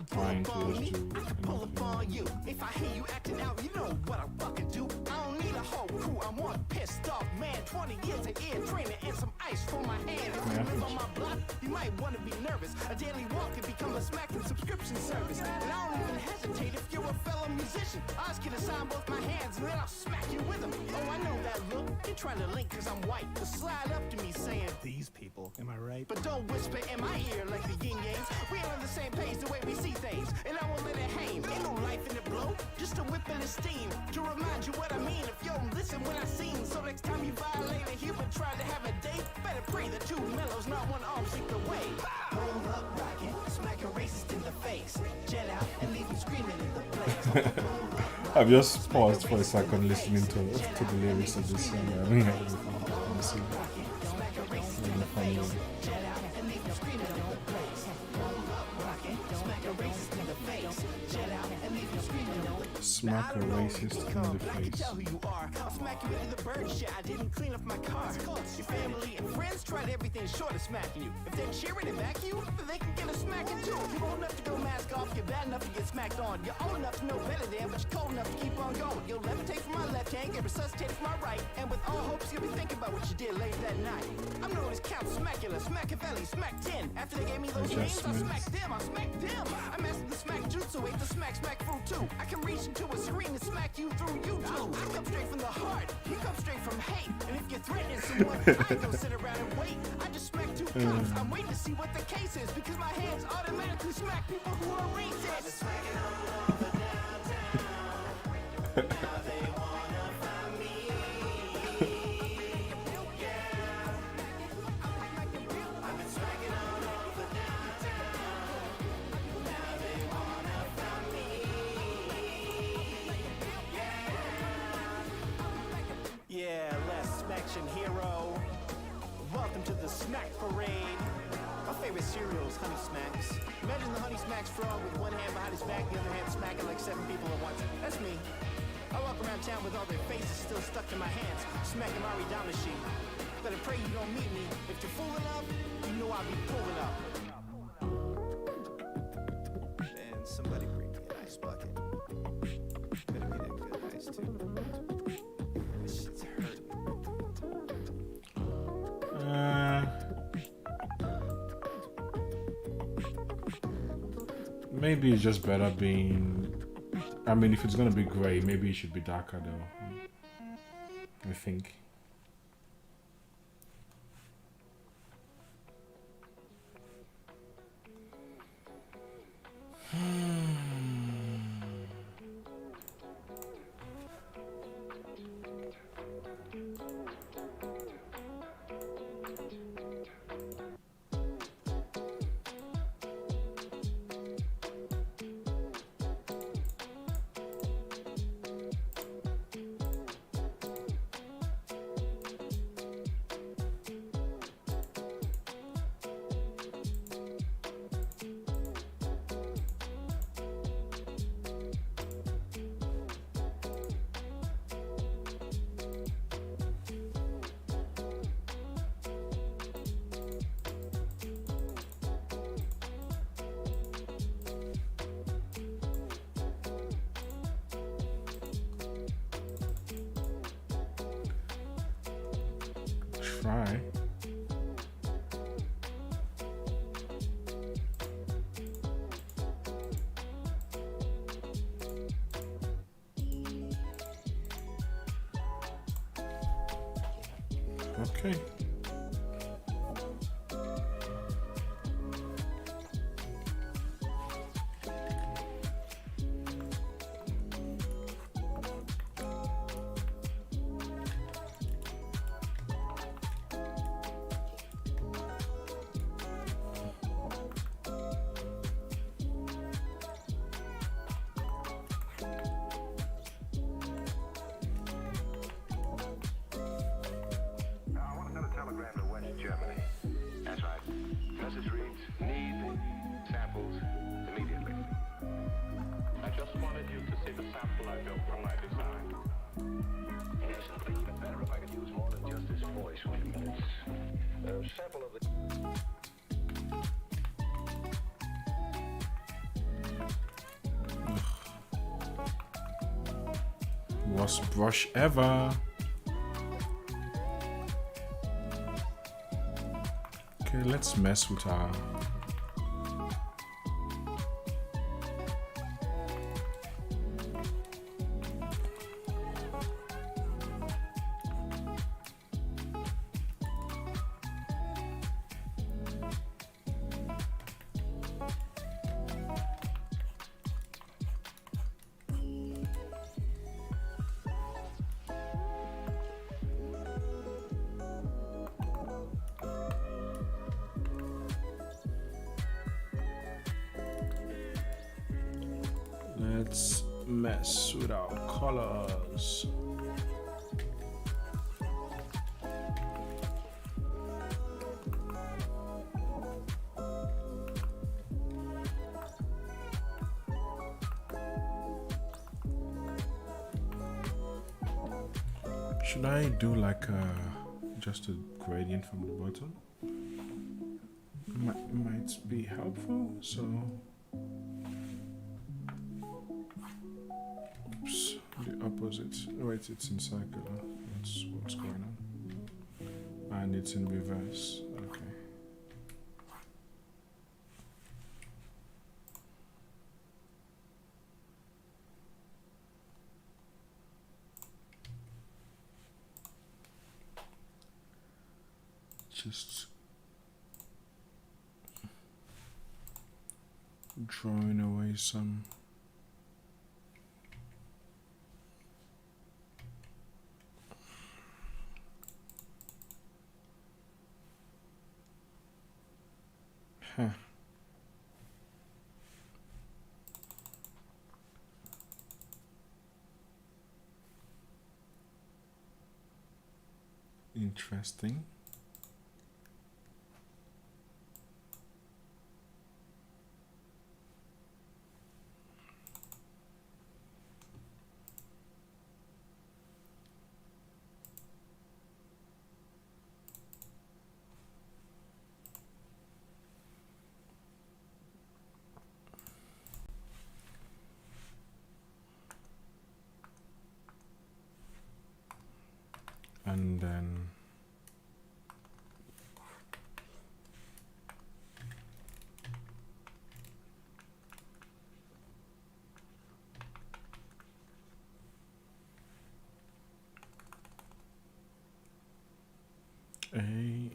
fine to just do pull upon you. If I hear you acting out, you know what I fucking do. I don't need a whole crew, I'm one pissed off man. 20 years of ear training and some ice for my hand. If you live on my block, you might want to be nervous. A daily walk could become a smacking subscription service. And I don't even hesitate if you're a fellow musician. I ask you to sign both my hands and then I'll smack you with them. Oh, I know that look. You're trying to link cause I'm white. But slide up to me saying, these people, am I right? But don't whisper in my ear like the yin yangs. We're on the same page the way we see things. And I won't let it hang. Ain't no life in the blow, just a whip in the steam. To remind you what I mean if you don't listen when I sing. So next time you violate a human, try to have a date, better pray the two mellows, not one arm sink away. Hold up, rockin', smack a racist in the face, jet out and leave him screaming in the place. I've just paused for a second listening to the lyrics of this song. I haven't heard it before. Let me see. Smack a racist in the face, jet out and leave him screaming in the place. Hold up, rockin', smack a racist in the face, jet out and leave him screaming in the place. Smack a racist in the I can face. tell who you are. I'll smack you into the bird shit. I didn't clean up my car. Your family and friends tried everything short of smacking you. If they're cheering and back you, then they can get a smacking too. You're old enough to go mask off. You're bad enough to get smacked on. You're old enough to know better than, but you're cold enough to keep on going. You'll levitate from my left hand, get resuscitated from my right. And with all hopes, you'll be thinking about what you did late that night. I'm known as Count Smackula, Smackavelli, Smack 10. After they gave me those names, I smacked them. I smacked them. I mastered the smack jutsu, ate the smack fruit too. I can reach into a screen and smack you through YouTube. I come straight from the heart. You come straight from hate. And if you're threatening someone, I ain't gonna sit around and wait. I just smack two cops. I'm waiting to see what the case is because my hands automatically smack people who are racist. Smacking all over downtown. Now they wanna find me. I've been smacking all over downtown. Now they wanna find me. Yeah, less action hero. Welcome to the Snack Parade. My favorite cereal is Honey Smacks. Imagine the Honey Smacks frog with one hand behind his back, the other hand smacking like 7 people at once. That's me. I walk around town with all their faces still stuck in my hands, smacking my Ari machine. Better pray you don't meet me. If you're fool enough, you know I'll be pulling up. And somebody bring me an ice bucket. Better be that good ice too. This shit's hurting. Maybe it's just better being. I mean, if it's gonna be grey, maybe it should be darker though. I think. try. Okay. I want to send a telegram to West Germany. That's right. Message reads, need samples immediately. I just wanted you to see the sample I built from my design. Yes, it'd be even better if I could use more than just his voice. Wait a minute. A sample of the... Worst brush ever. Okay, let's mess with our let's mess with our colors. Should I do like just a gradient from the bottom? Might be helpful, so oops, the opposite. Wait, it's in circular. That's what's going on. And it's in reverse. Okay. Just drawing away some interesting. And then a.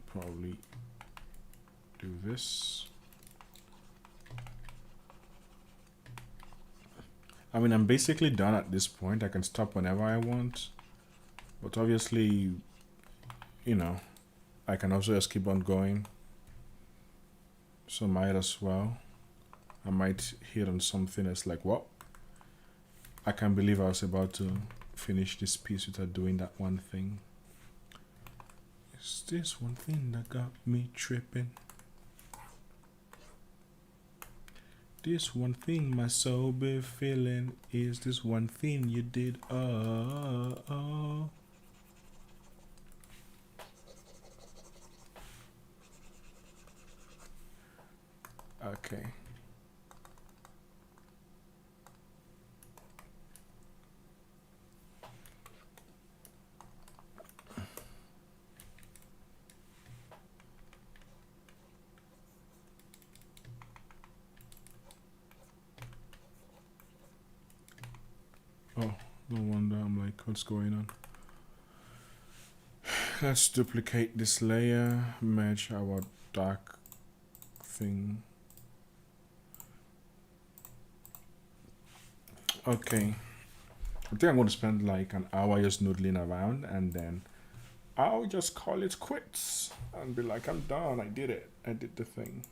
Probably do this. I mean, I'm basically done at this point. I can stop whenever I want. But obviously, you know, I can also just keep on going. So might as well. I might hit on something that's like, what? I can't believe I was about to finish this piece without doing that one thing. Is this one thing that got me tripping? This one thing my soul be feeling is this one thing you did. Oh, oh. Okay. Oh, no wonder I'm like, what's going on? Let's duplicate this layer, match our dark thing. Okay. I think I'm going to spend like an hour just noodling around and then I'll just call it quits and be like, I'm done. I did it. I did the thing.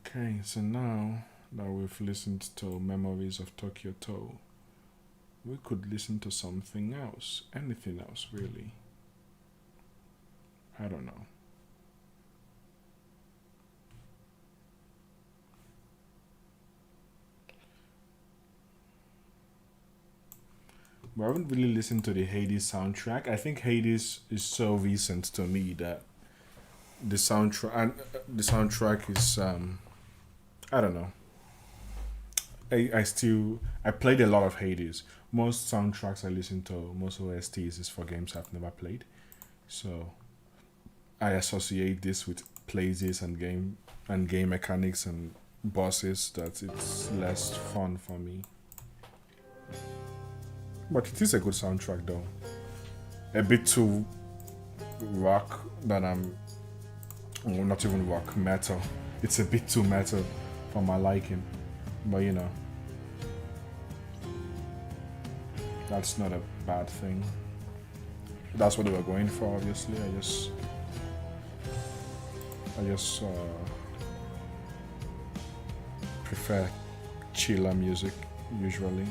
Okay, so now that we've listened to Memories of Tokyo Toe, we could listen to something else. Anything else, really. I don't know. But I haven't really listened to the Hades soundtrack. I think Hades is so recent to me that the soundtrack is I don't know. I played a lot of Hades. Most soundtracks I listen to, most OSTs is for games I've never played. So I associate this with places and game mechanics and bosses that it's less fun for me. But it is a good soundtrack though. A bit too rock that well, not even rock, metal. It's a bit too metal for my liking. But you know, that's not a bad thing. That's what they were going for, obviously. I just prefer chiller music usually.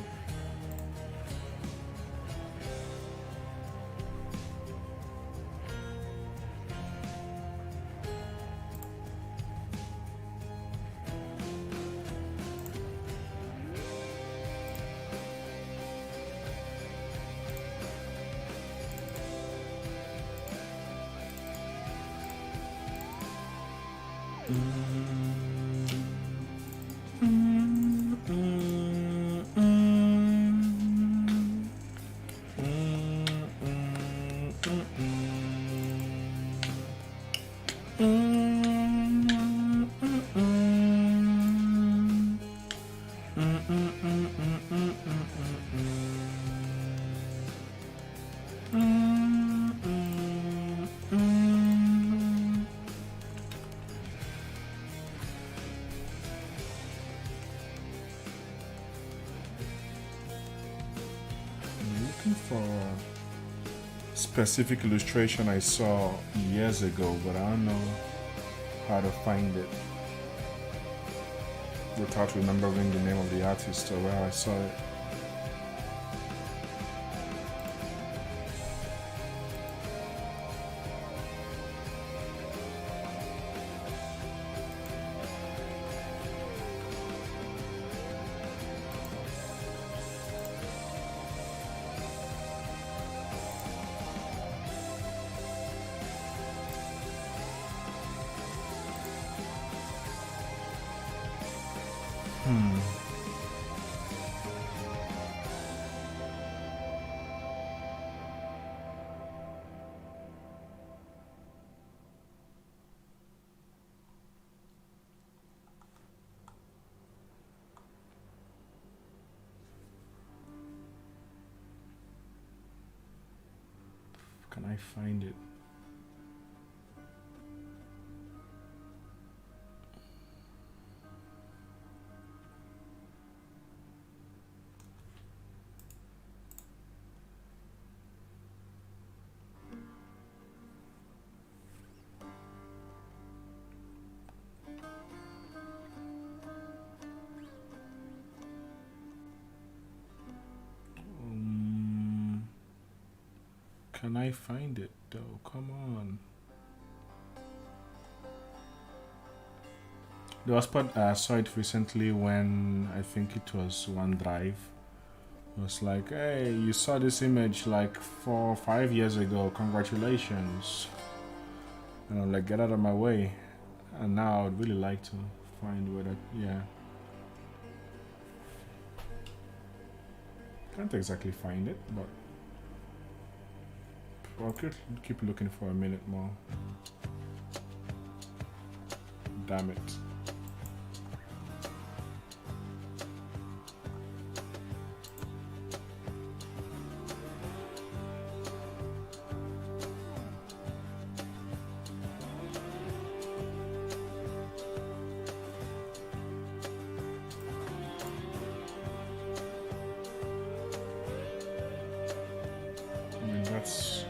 For specific illustration I saw years ago, but I don't know how to find it without remembering the name of the artist or where I saw it. Can I find it? Can I find it though? Come on. There was part I saw it recently when I think it was OneDrive. It was like, hey, you saw this image like 4 or 5 years ago. Congratulations. And I'm like, get out of my way. And now I'd really like to find where that, yeah. Can't exactly find it, but I'll keep looking for a minute more. Damn it. That's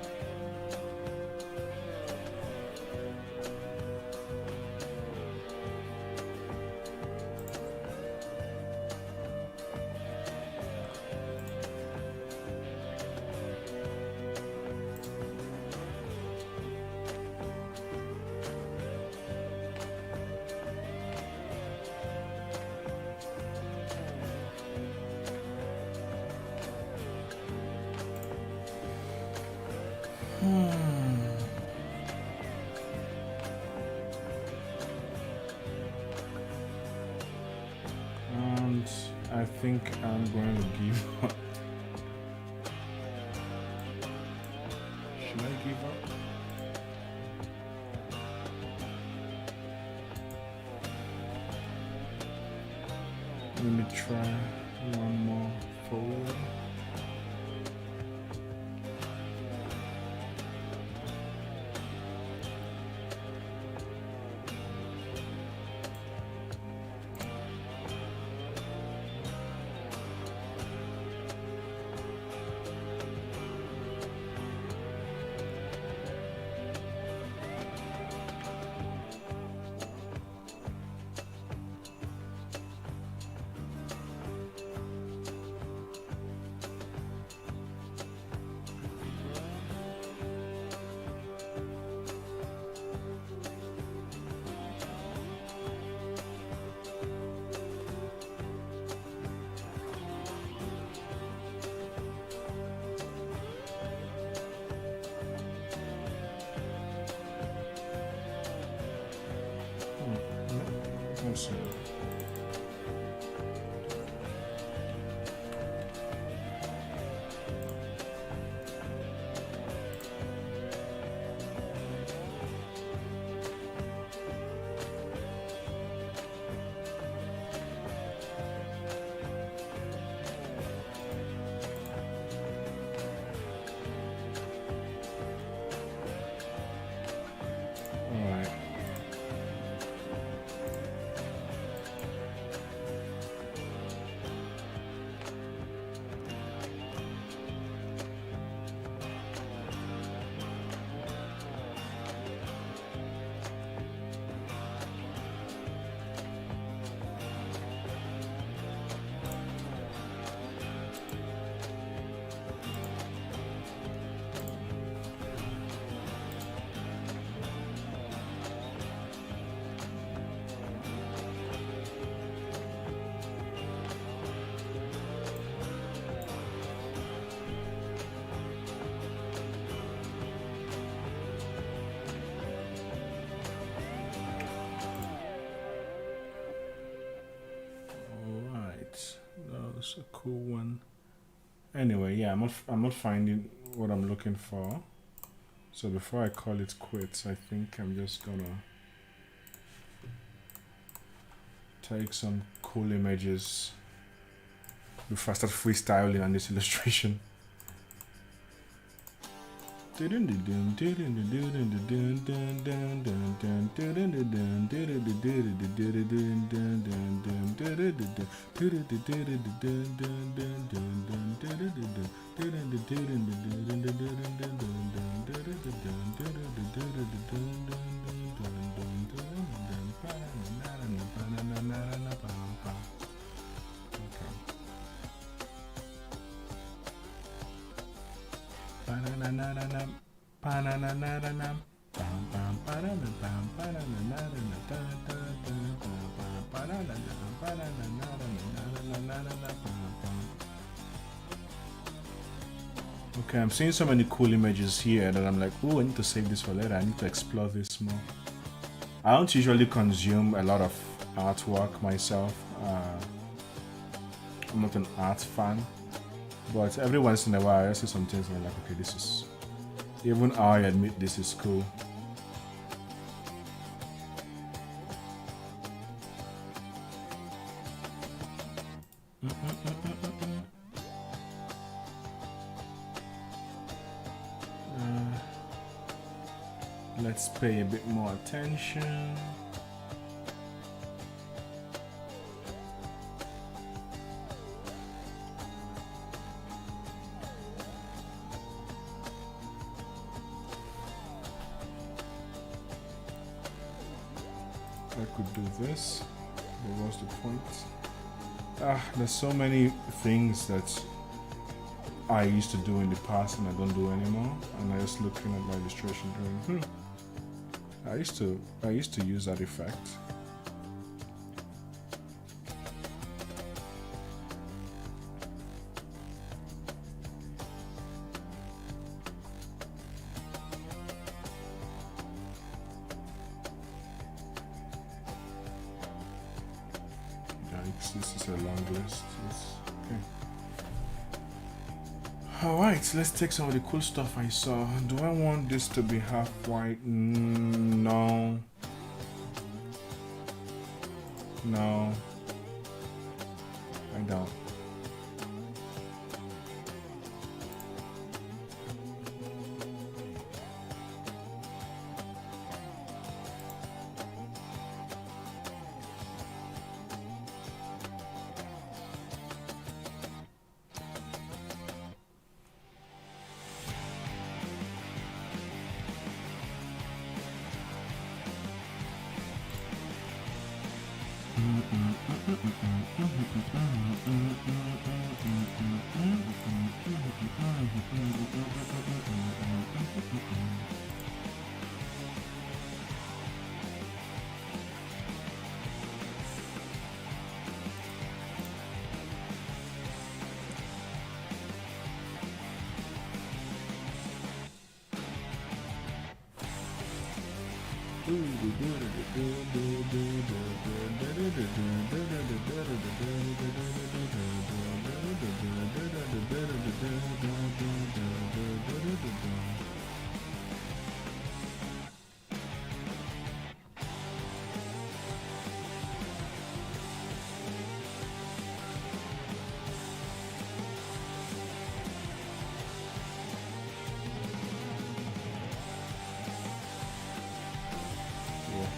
and I think I'm going to give up. Should I give up? Let me try one more forward. Awesome. That's a cool one. Anyway, yeah, I'm not finding what I'm looking for. So before I call it quits, I think I'm just gonna take some cool images before I start freestyling on this illustration. Okay, I'm seeing so many cool images here that I'm like, oh, I need to save this for later. I need to explore this more. I don't usually consume a lot of artwork myself. I'm not an art fan, but every once in a while I see some things and I'm like, okay, this is, even I admit this is cool. Let's pay a bit more attention. I could do this, but what's the point? There's so many things that I used to do in the past and I don't do anymore, and I just looking at my illustration going, I used to use that effect. Yikes, this is a long list. Okay. Alright, let's take some of the cool stuff I saw. Do I want this to be half white? No. No. I don't.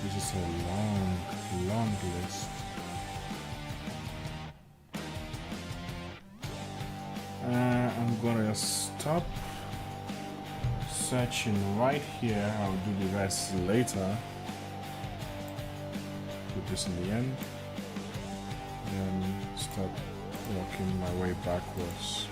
This is a long list. I'm gonna stop searching right here. I'll do the rest later. Put this in the end. Then start working my way backwards.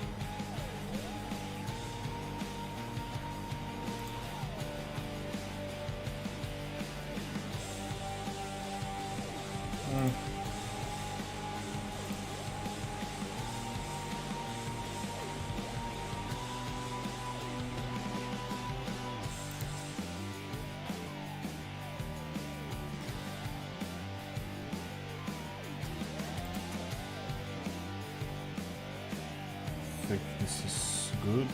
I think this is good.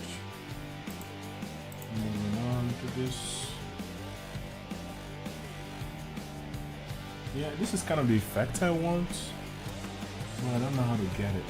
Moving on to this. Yeah, this is kind of the effect I want, but I don't know how to get it.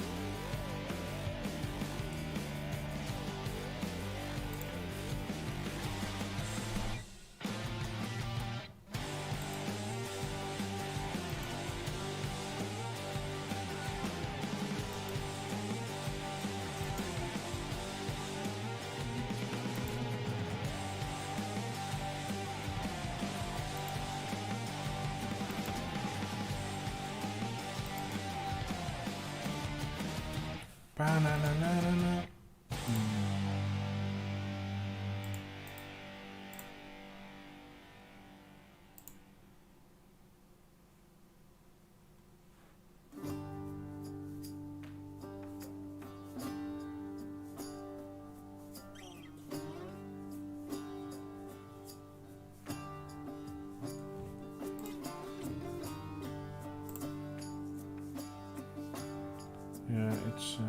It's a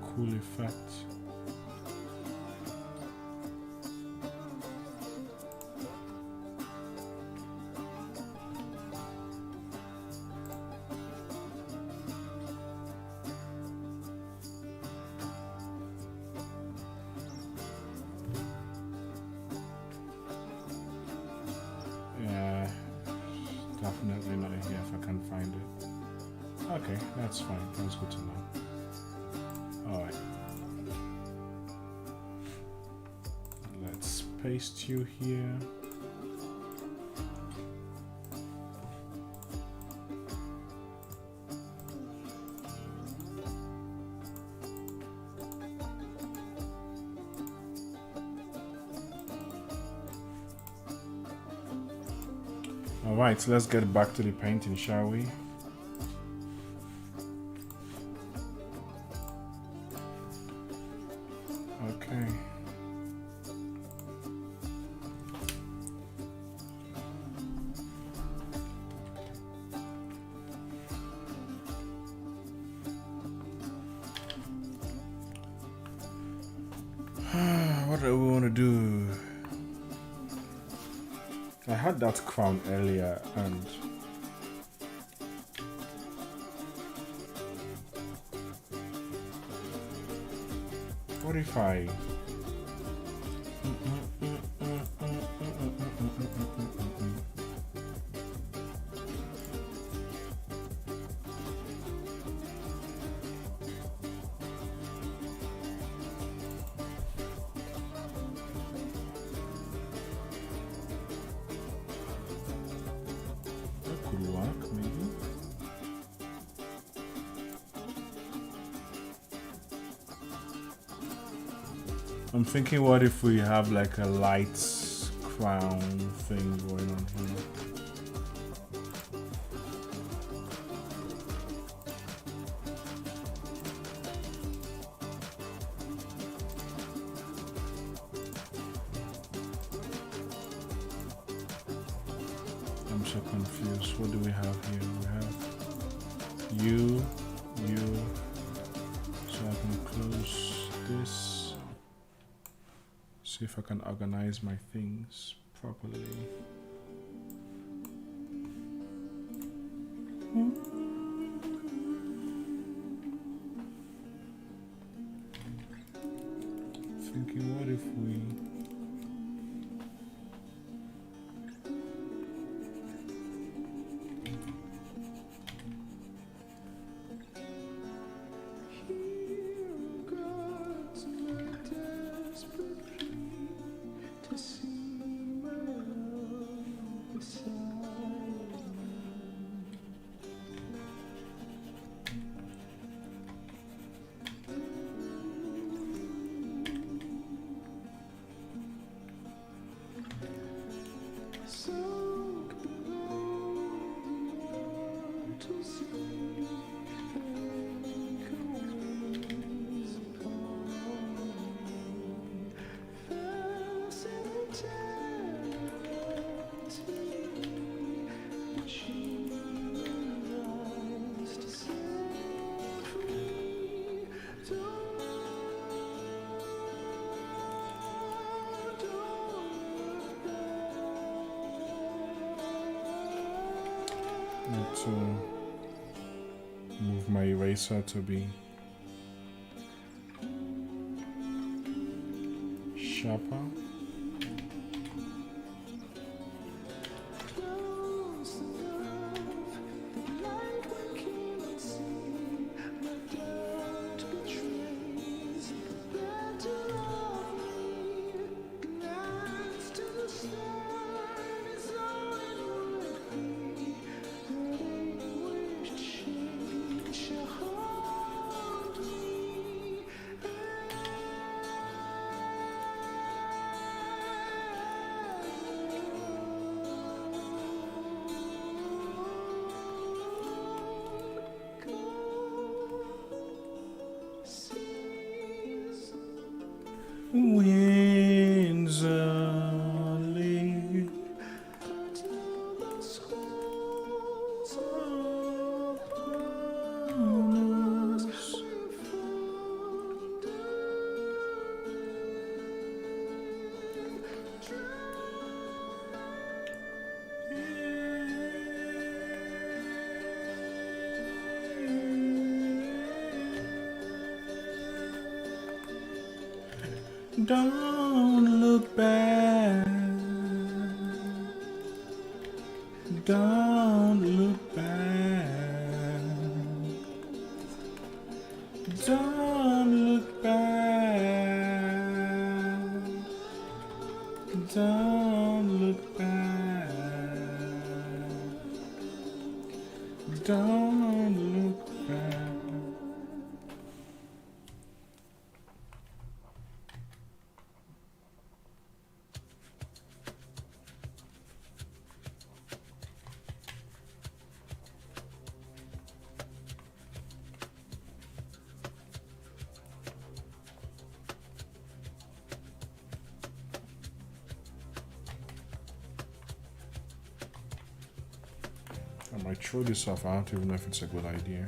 cool effect. Yeah, definitely not here if I can find it. Okay, that's fine. That's good to know. Alright. Let's paste you here. Alright, let's get back to the painting, shall we? Okay. What do we want to do? I had that crown earlier and what if I that could work maybe? I'm thinking, what if we have like a light crown thing going on here? I'm so confused. What do we have here? We have you, so I can close this. See if I can organize my things properly. Thinking, what if we need to move my eraser to be sharper? Winds are leaving. Oh, Don't look back. Don't look back. Don't look back. Don't look back. Don't look back. I might throw this off. I don't even know if it's a good idea.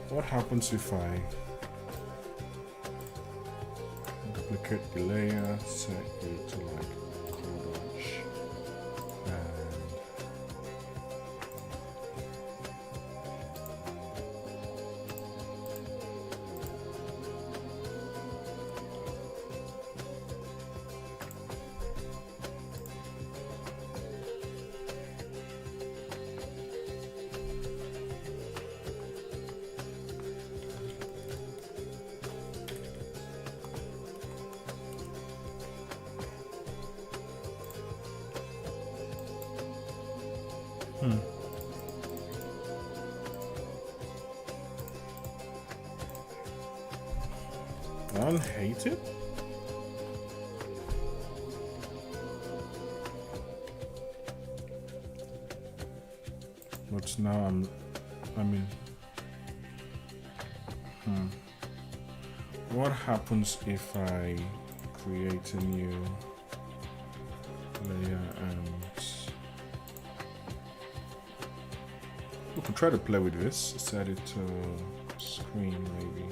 What happens if I duplicate the layer, set it to like collage, and I don't hate it. But now what happens if I create a new layer and we could try to play with this, set it to screen maybe.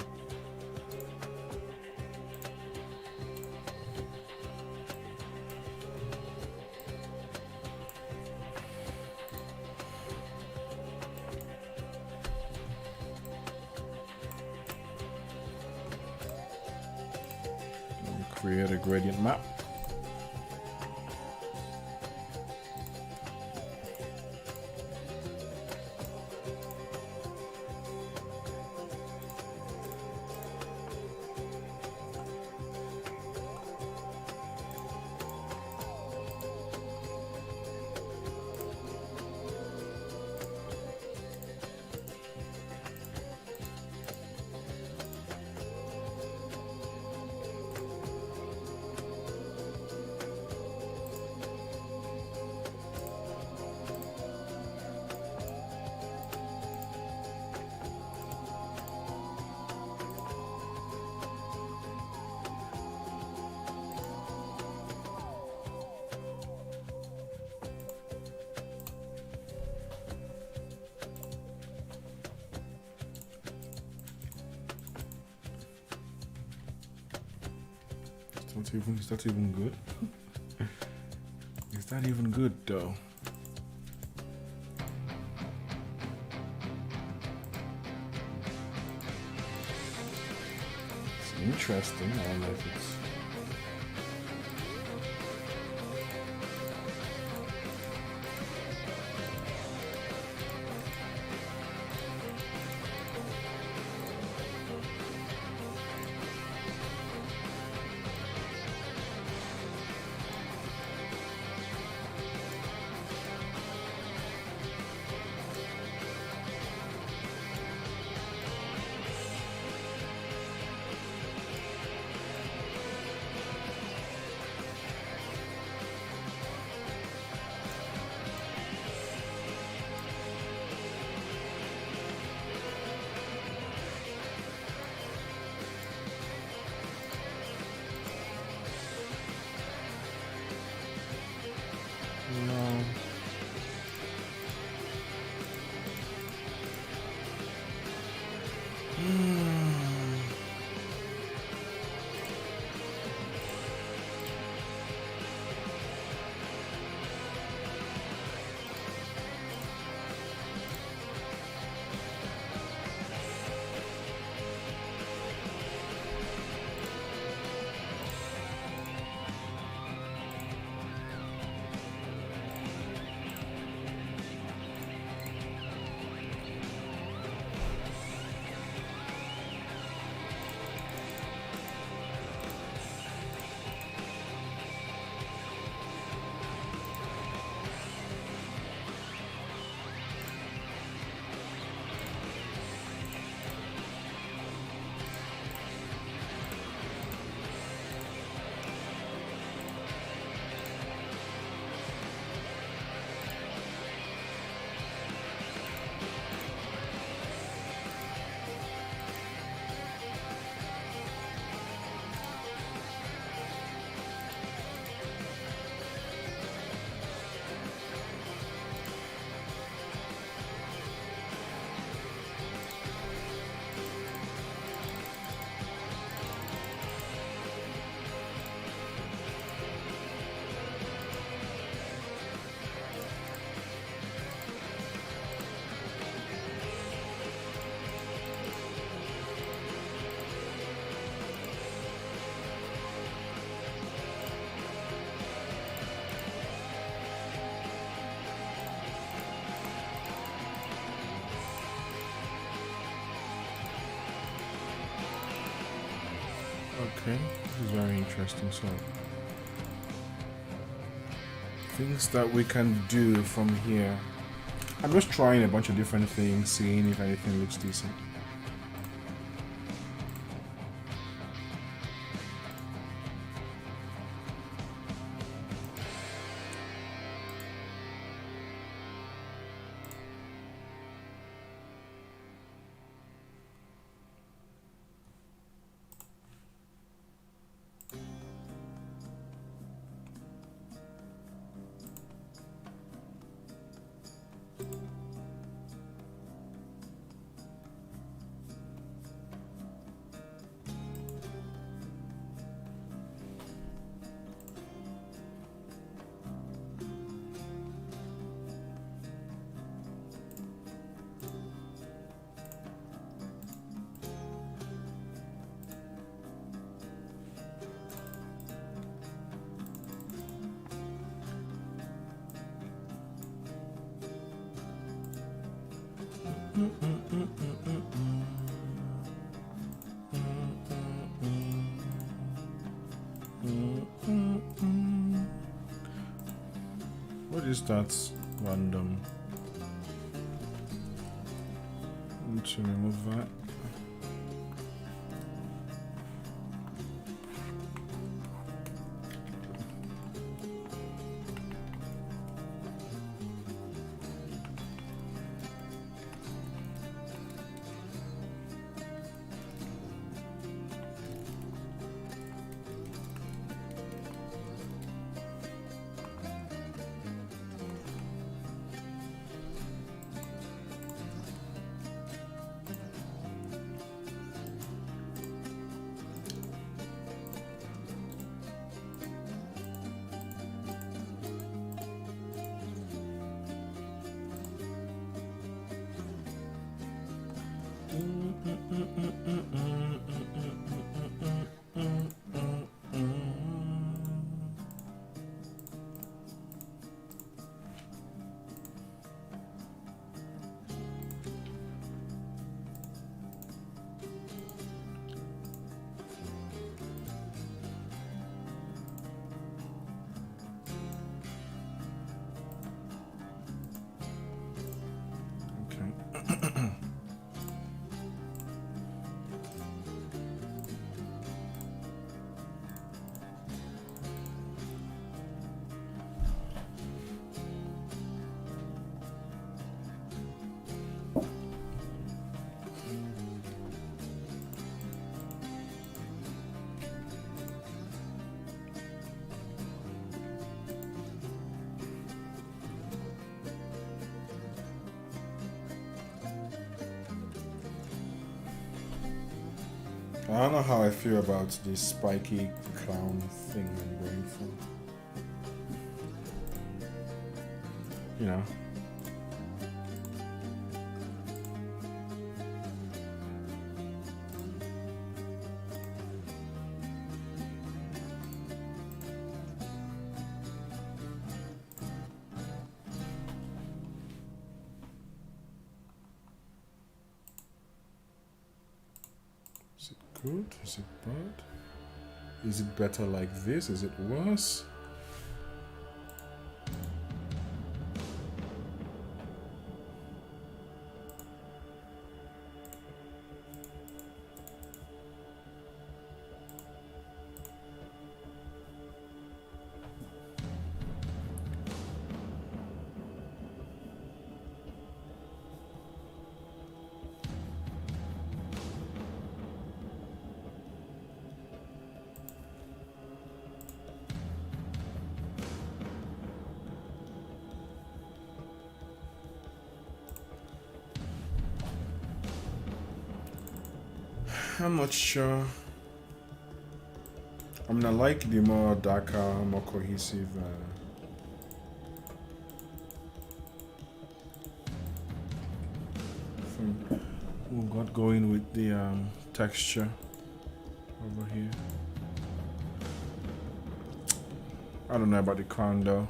Create a gradient map. Is that even good? Is that even good though? It's interesting. I don't know if it's interesting. So things that we can do from here. I'm just trying a bunch of different things, seeing if anything looks decent. What is that random? Need to remove that. I don't know how I feel about this spiky clown thing I'm going for. You know. Is it good? Is it bad? Is it better like this? Is it worse? I'm not sure. I mean, I like the more darker, more cohesive. Thing we got going with the texture over here. I don't know about the crown though.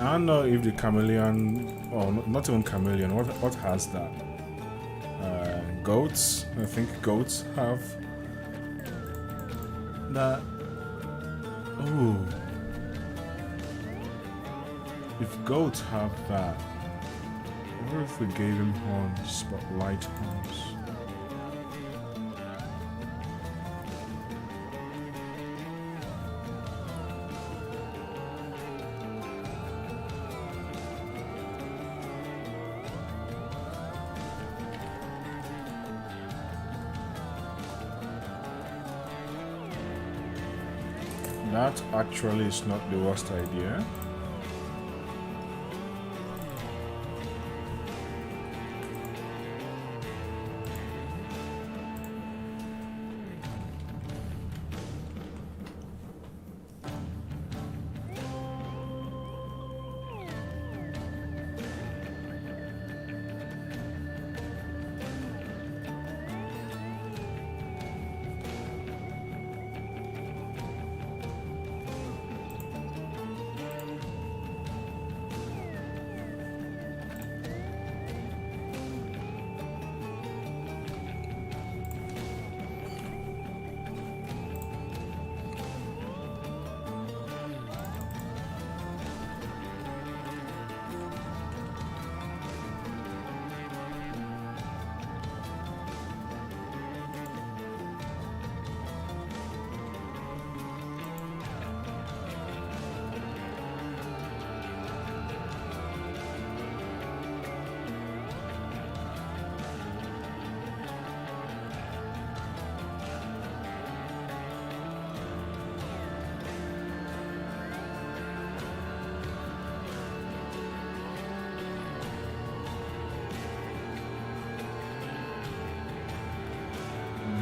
I don't know if the chameleon, or not even chameleon. What has that? Goats. I think goats have that. Ooh. If goats have that, what if we gave him horns, but light horns? That actually is not the worst idea.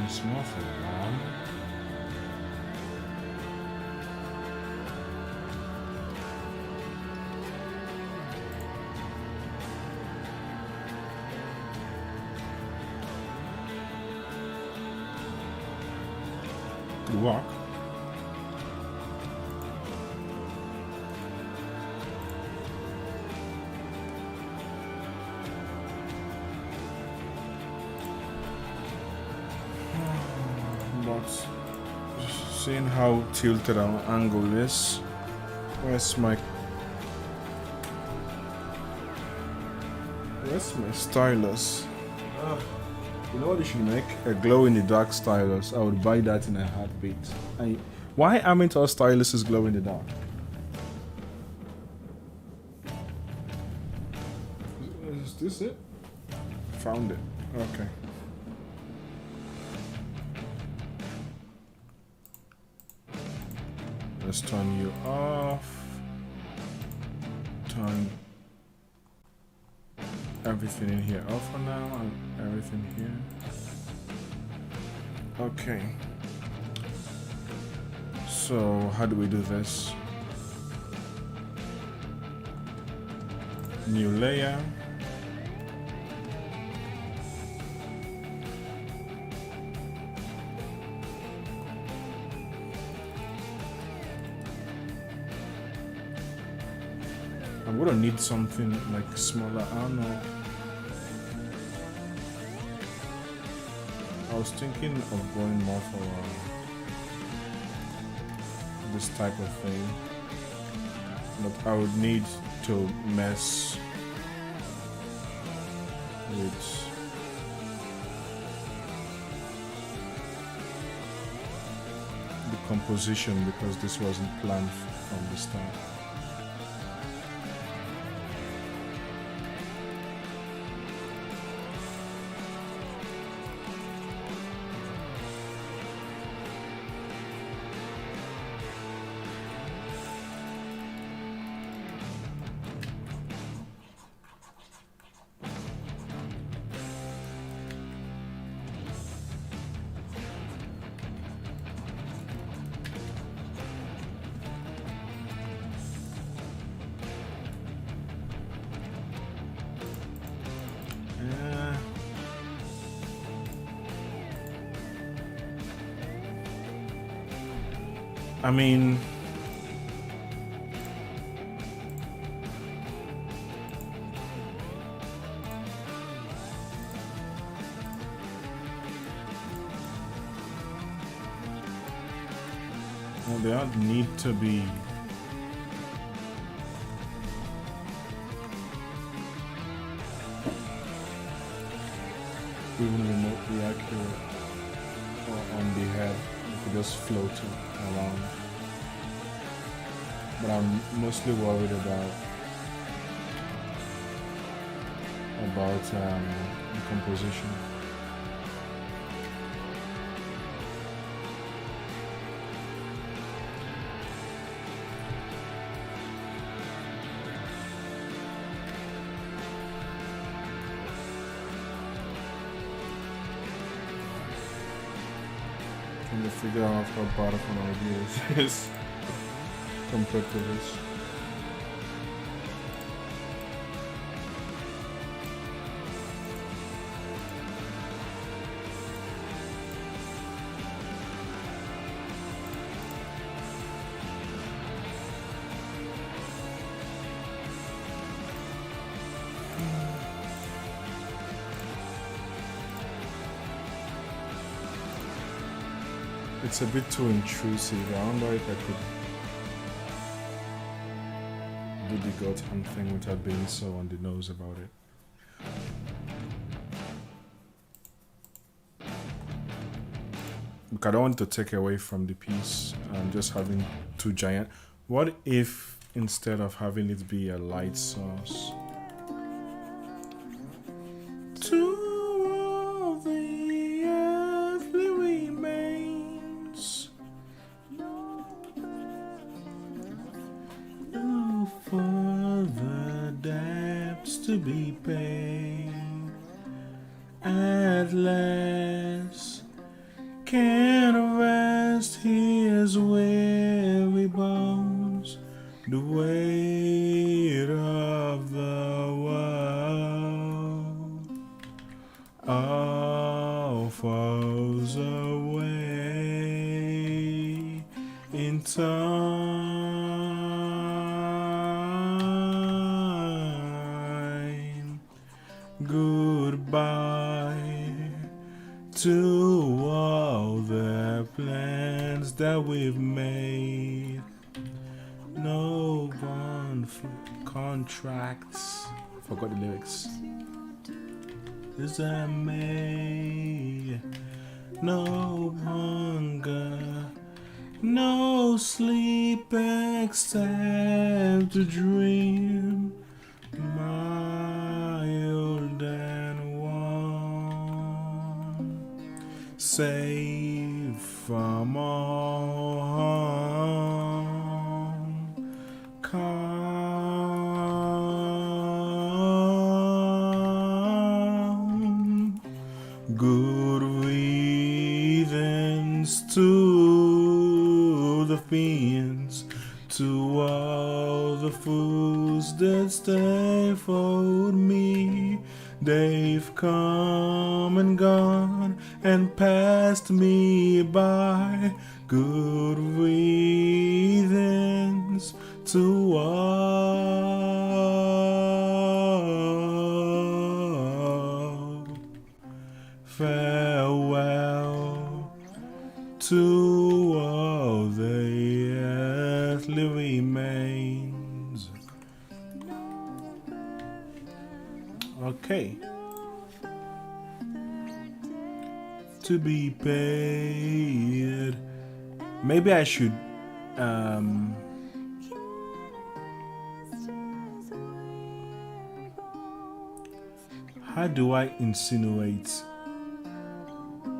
It's more for one. Walk. But seeing how tilted our angle is, where's my stylus? You know what you should make? A glow-in-the-dark stylus. I would buy that in a heartbeat. Why aren't all styluses glow-in-the-dark? Is this it? Found it. Okay. Let's turn you off. Turn everything in here off for now, and everything here. Okay. So how do we do this? New layer. I'm gonna need something like smaller. I don't know. I was thinking of going more for this type of thing, but I would need to mess with the composition because this wasn't planned from the start. I mean, Well, they don't need to be. Even remotely accurate or on the head. You could just float it around. But I'm mostly worried about the composition. Trying to figure out how powerful our ideas is compared to this. It's a bit too intrusive. I wonder if I could do the gut hunt thing without being so on the nose about it. Look, I don't want to take away from the piece and just having two giant. What if instead of having it be a light source? To be paid at last, can rest his weary bones, the weight of the world all falls away in time. Goodbye to all the plans that we've made. No contracts. Forgot the lyrics. Is I made no hunger, no sleep except to dream. Mild and warm, safe from all harm, calm, good riddance to the fiends, to all the fools that stay for me. They've come and gone and passed me by. Good riddance to all. Farewell to all the earthly remains. Okay. To be paid. Maybe I should how do I insinuate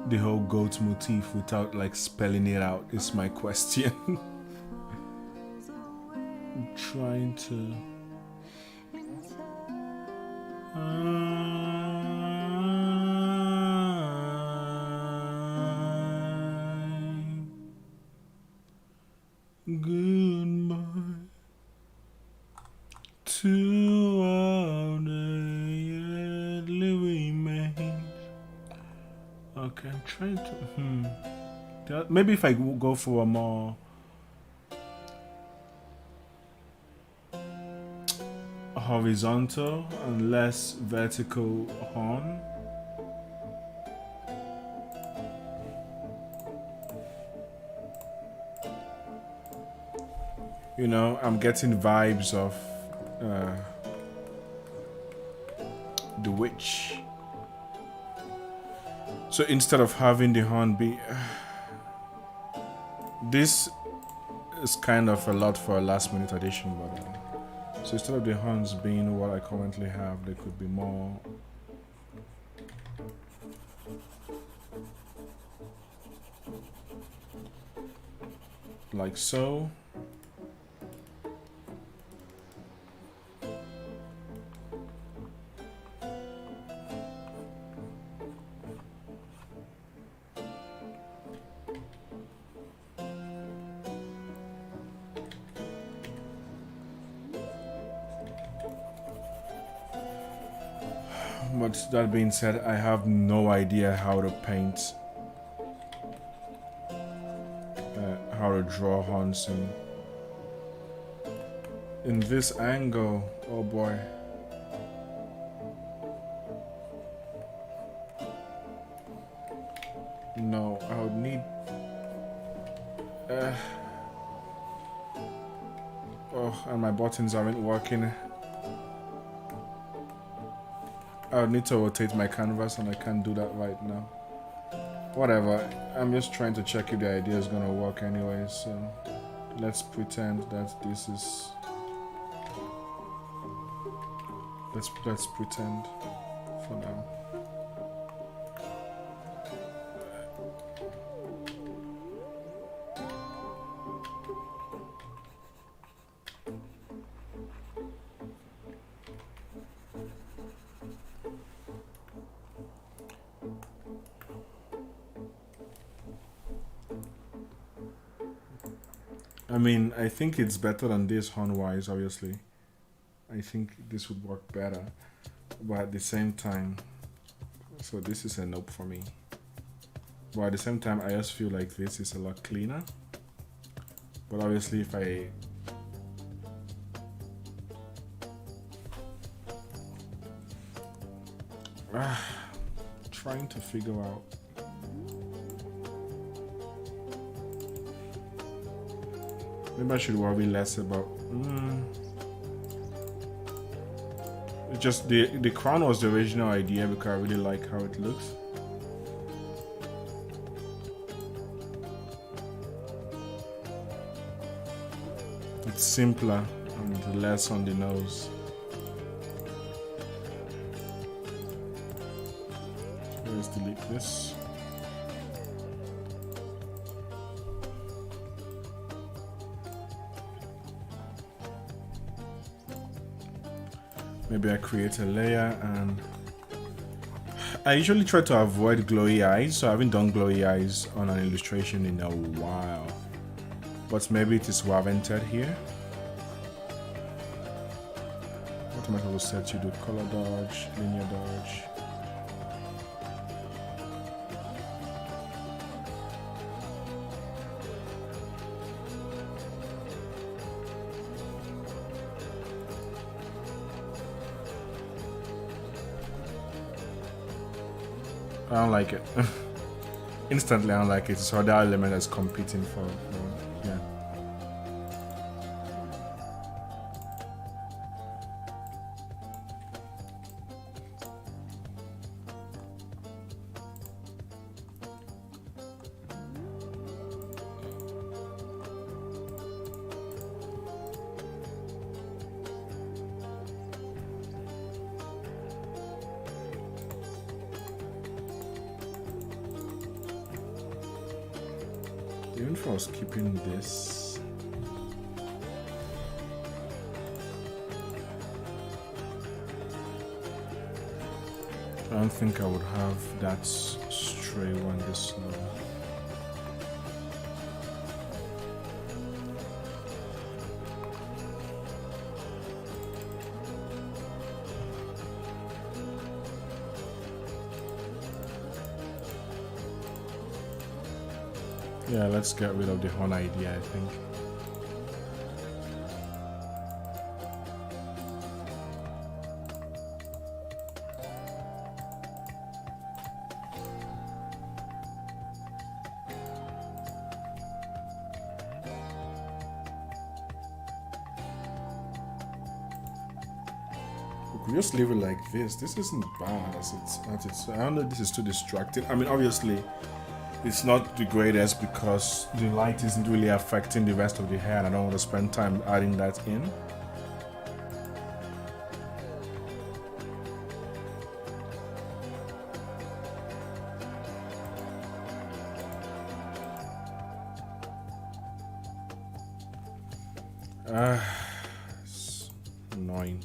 the whole goat motif without like spelling it out is my question. I'm trying to goodbye to all the earthly remains. Okay, I'm trying to maybe if I go for a more horizontal and less vertical horn. You know, I'm getting vibes of the witch. So instead of having the horn be... this is kind of a lot for a last minute addition, but so instead of the horns being what I currently have, there could be more. Like so. But that being said, I have no idea how to paint, how to draw horns in this angle. Oh boy. No, I would need. Oh, and my buttons aren't working. I would need to rotate my canvas, and I can't do that right now. Whatever, I'm just trying to check if the idea is gonna work anyway, so let's pretend that this is... Let's pretend for now. I mean, I think it's better than this horn-wise, obviously. I think this would work better. But at the same time... So this is a nope for me. But at the same time, I just feel like this is a lot cleaner. But obviously, if I... trying to figure out... Maybe I should worry less about... It's just the crown was the original idea because I really like how it looks. It's simpler and less on the nose. Let's delete this. Maybe I create a layer, and I usually try to avoid glowy eyes, so I haven't done glowy eyes on an illustration in a while. But maybe it is warranted here. What am I going to set to do? Color dodge, linear dodge. I don't like it. Instantly, I don't like it. So that element is competing for yeah. Even if I was keeping this, I don't think I would have that stray one this low. Yeah, let's get rid of the horn idea, I think. We could just leave it like this. This isn't bad I don't know if this is too distracting. I mean, obviously, it's not the greatest because the light isn't really affecting the rest of the hair and I don't want to spend time adding that in. It's annoying.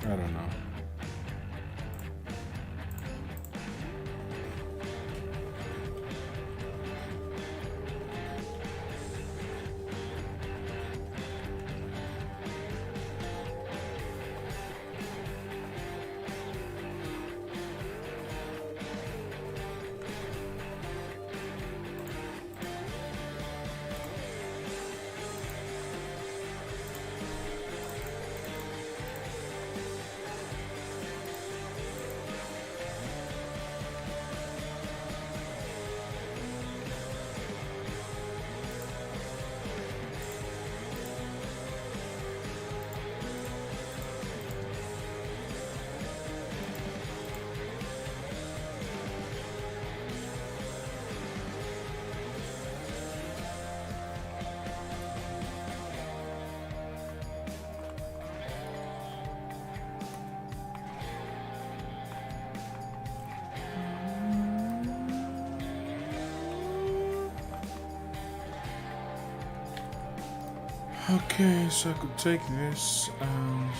I don't know. Okay, so I could take this and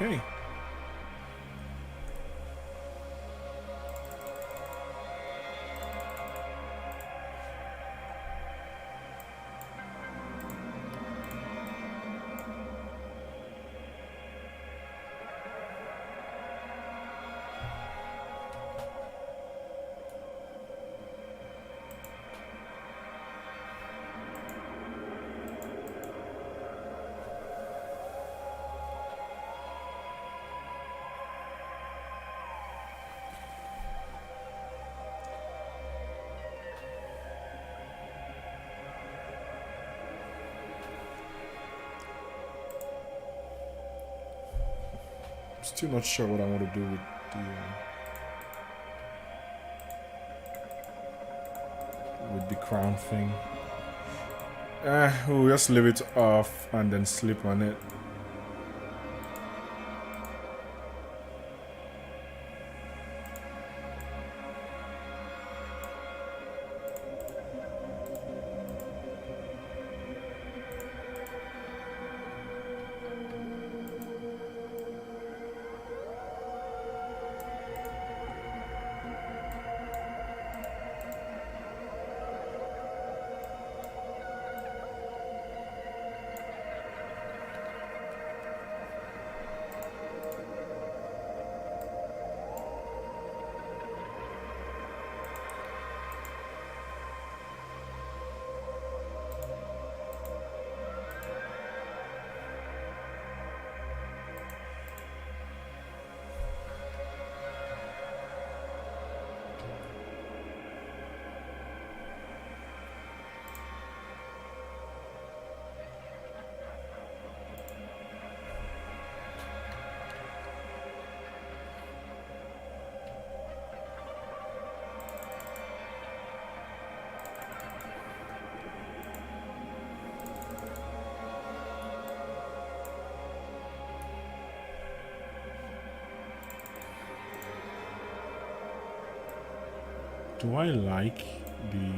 Okay. Still not sure what I want to do with the crown thing. We'll just leave it off and then sleep on it. Do I like the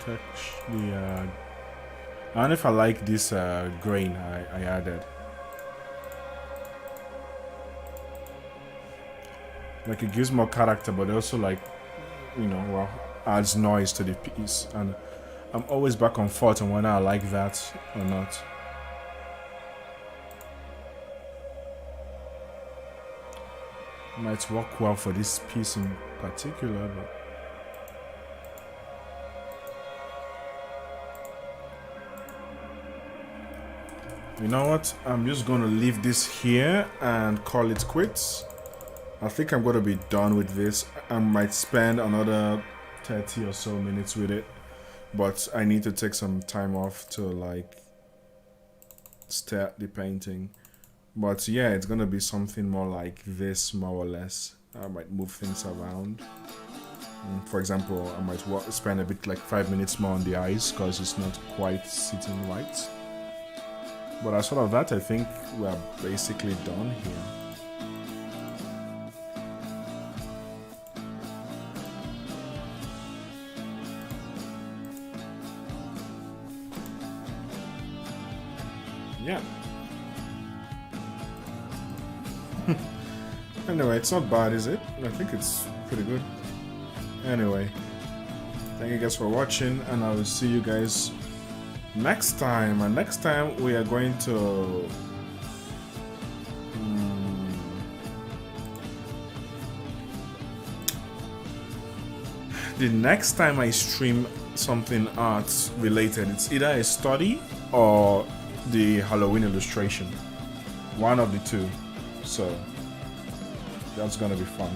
touch, I don't know if I like this grain I added. Like, it gives more character, but also, like, you know, well, adds noise to the piece, and I'm always back and forth on whether I like that or not. Might work well for this piece in particular, but you know what? I'm just gonna leave this here and call it quits. I think I'm gonna be done with this. I might spend another 30 or so minutes with it, but I need to take some time off to like start the painting. But yeah, it's gonna be something more like this, more or less. I might move things around. For example, I might spend a bit like 5 minutes more on the eyes because it's not quite sitting right. But as well as that, I think we are basically done here. Yeah. Anyway, it's not bad, is it? I think it's pretty good. Anyway, thank you guys for watching, and I will see you guys next time. And next time we are going to the next time I stream something arts related, it's either a study or the Halloween illustration. One of the two. So that's gonna be fun.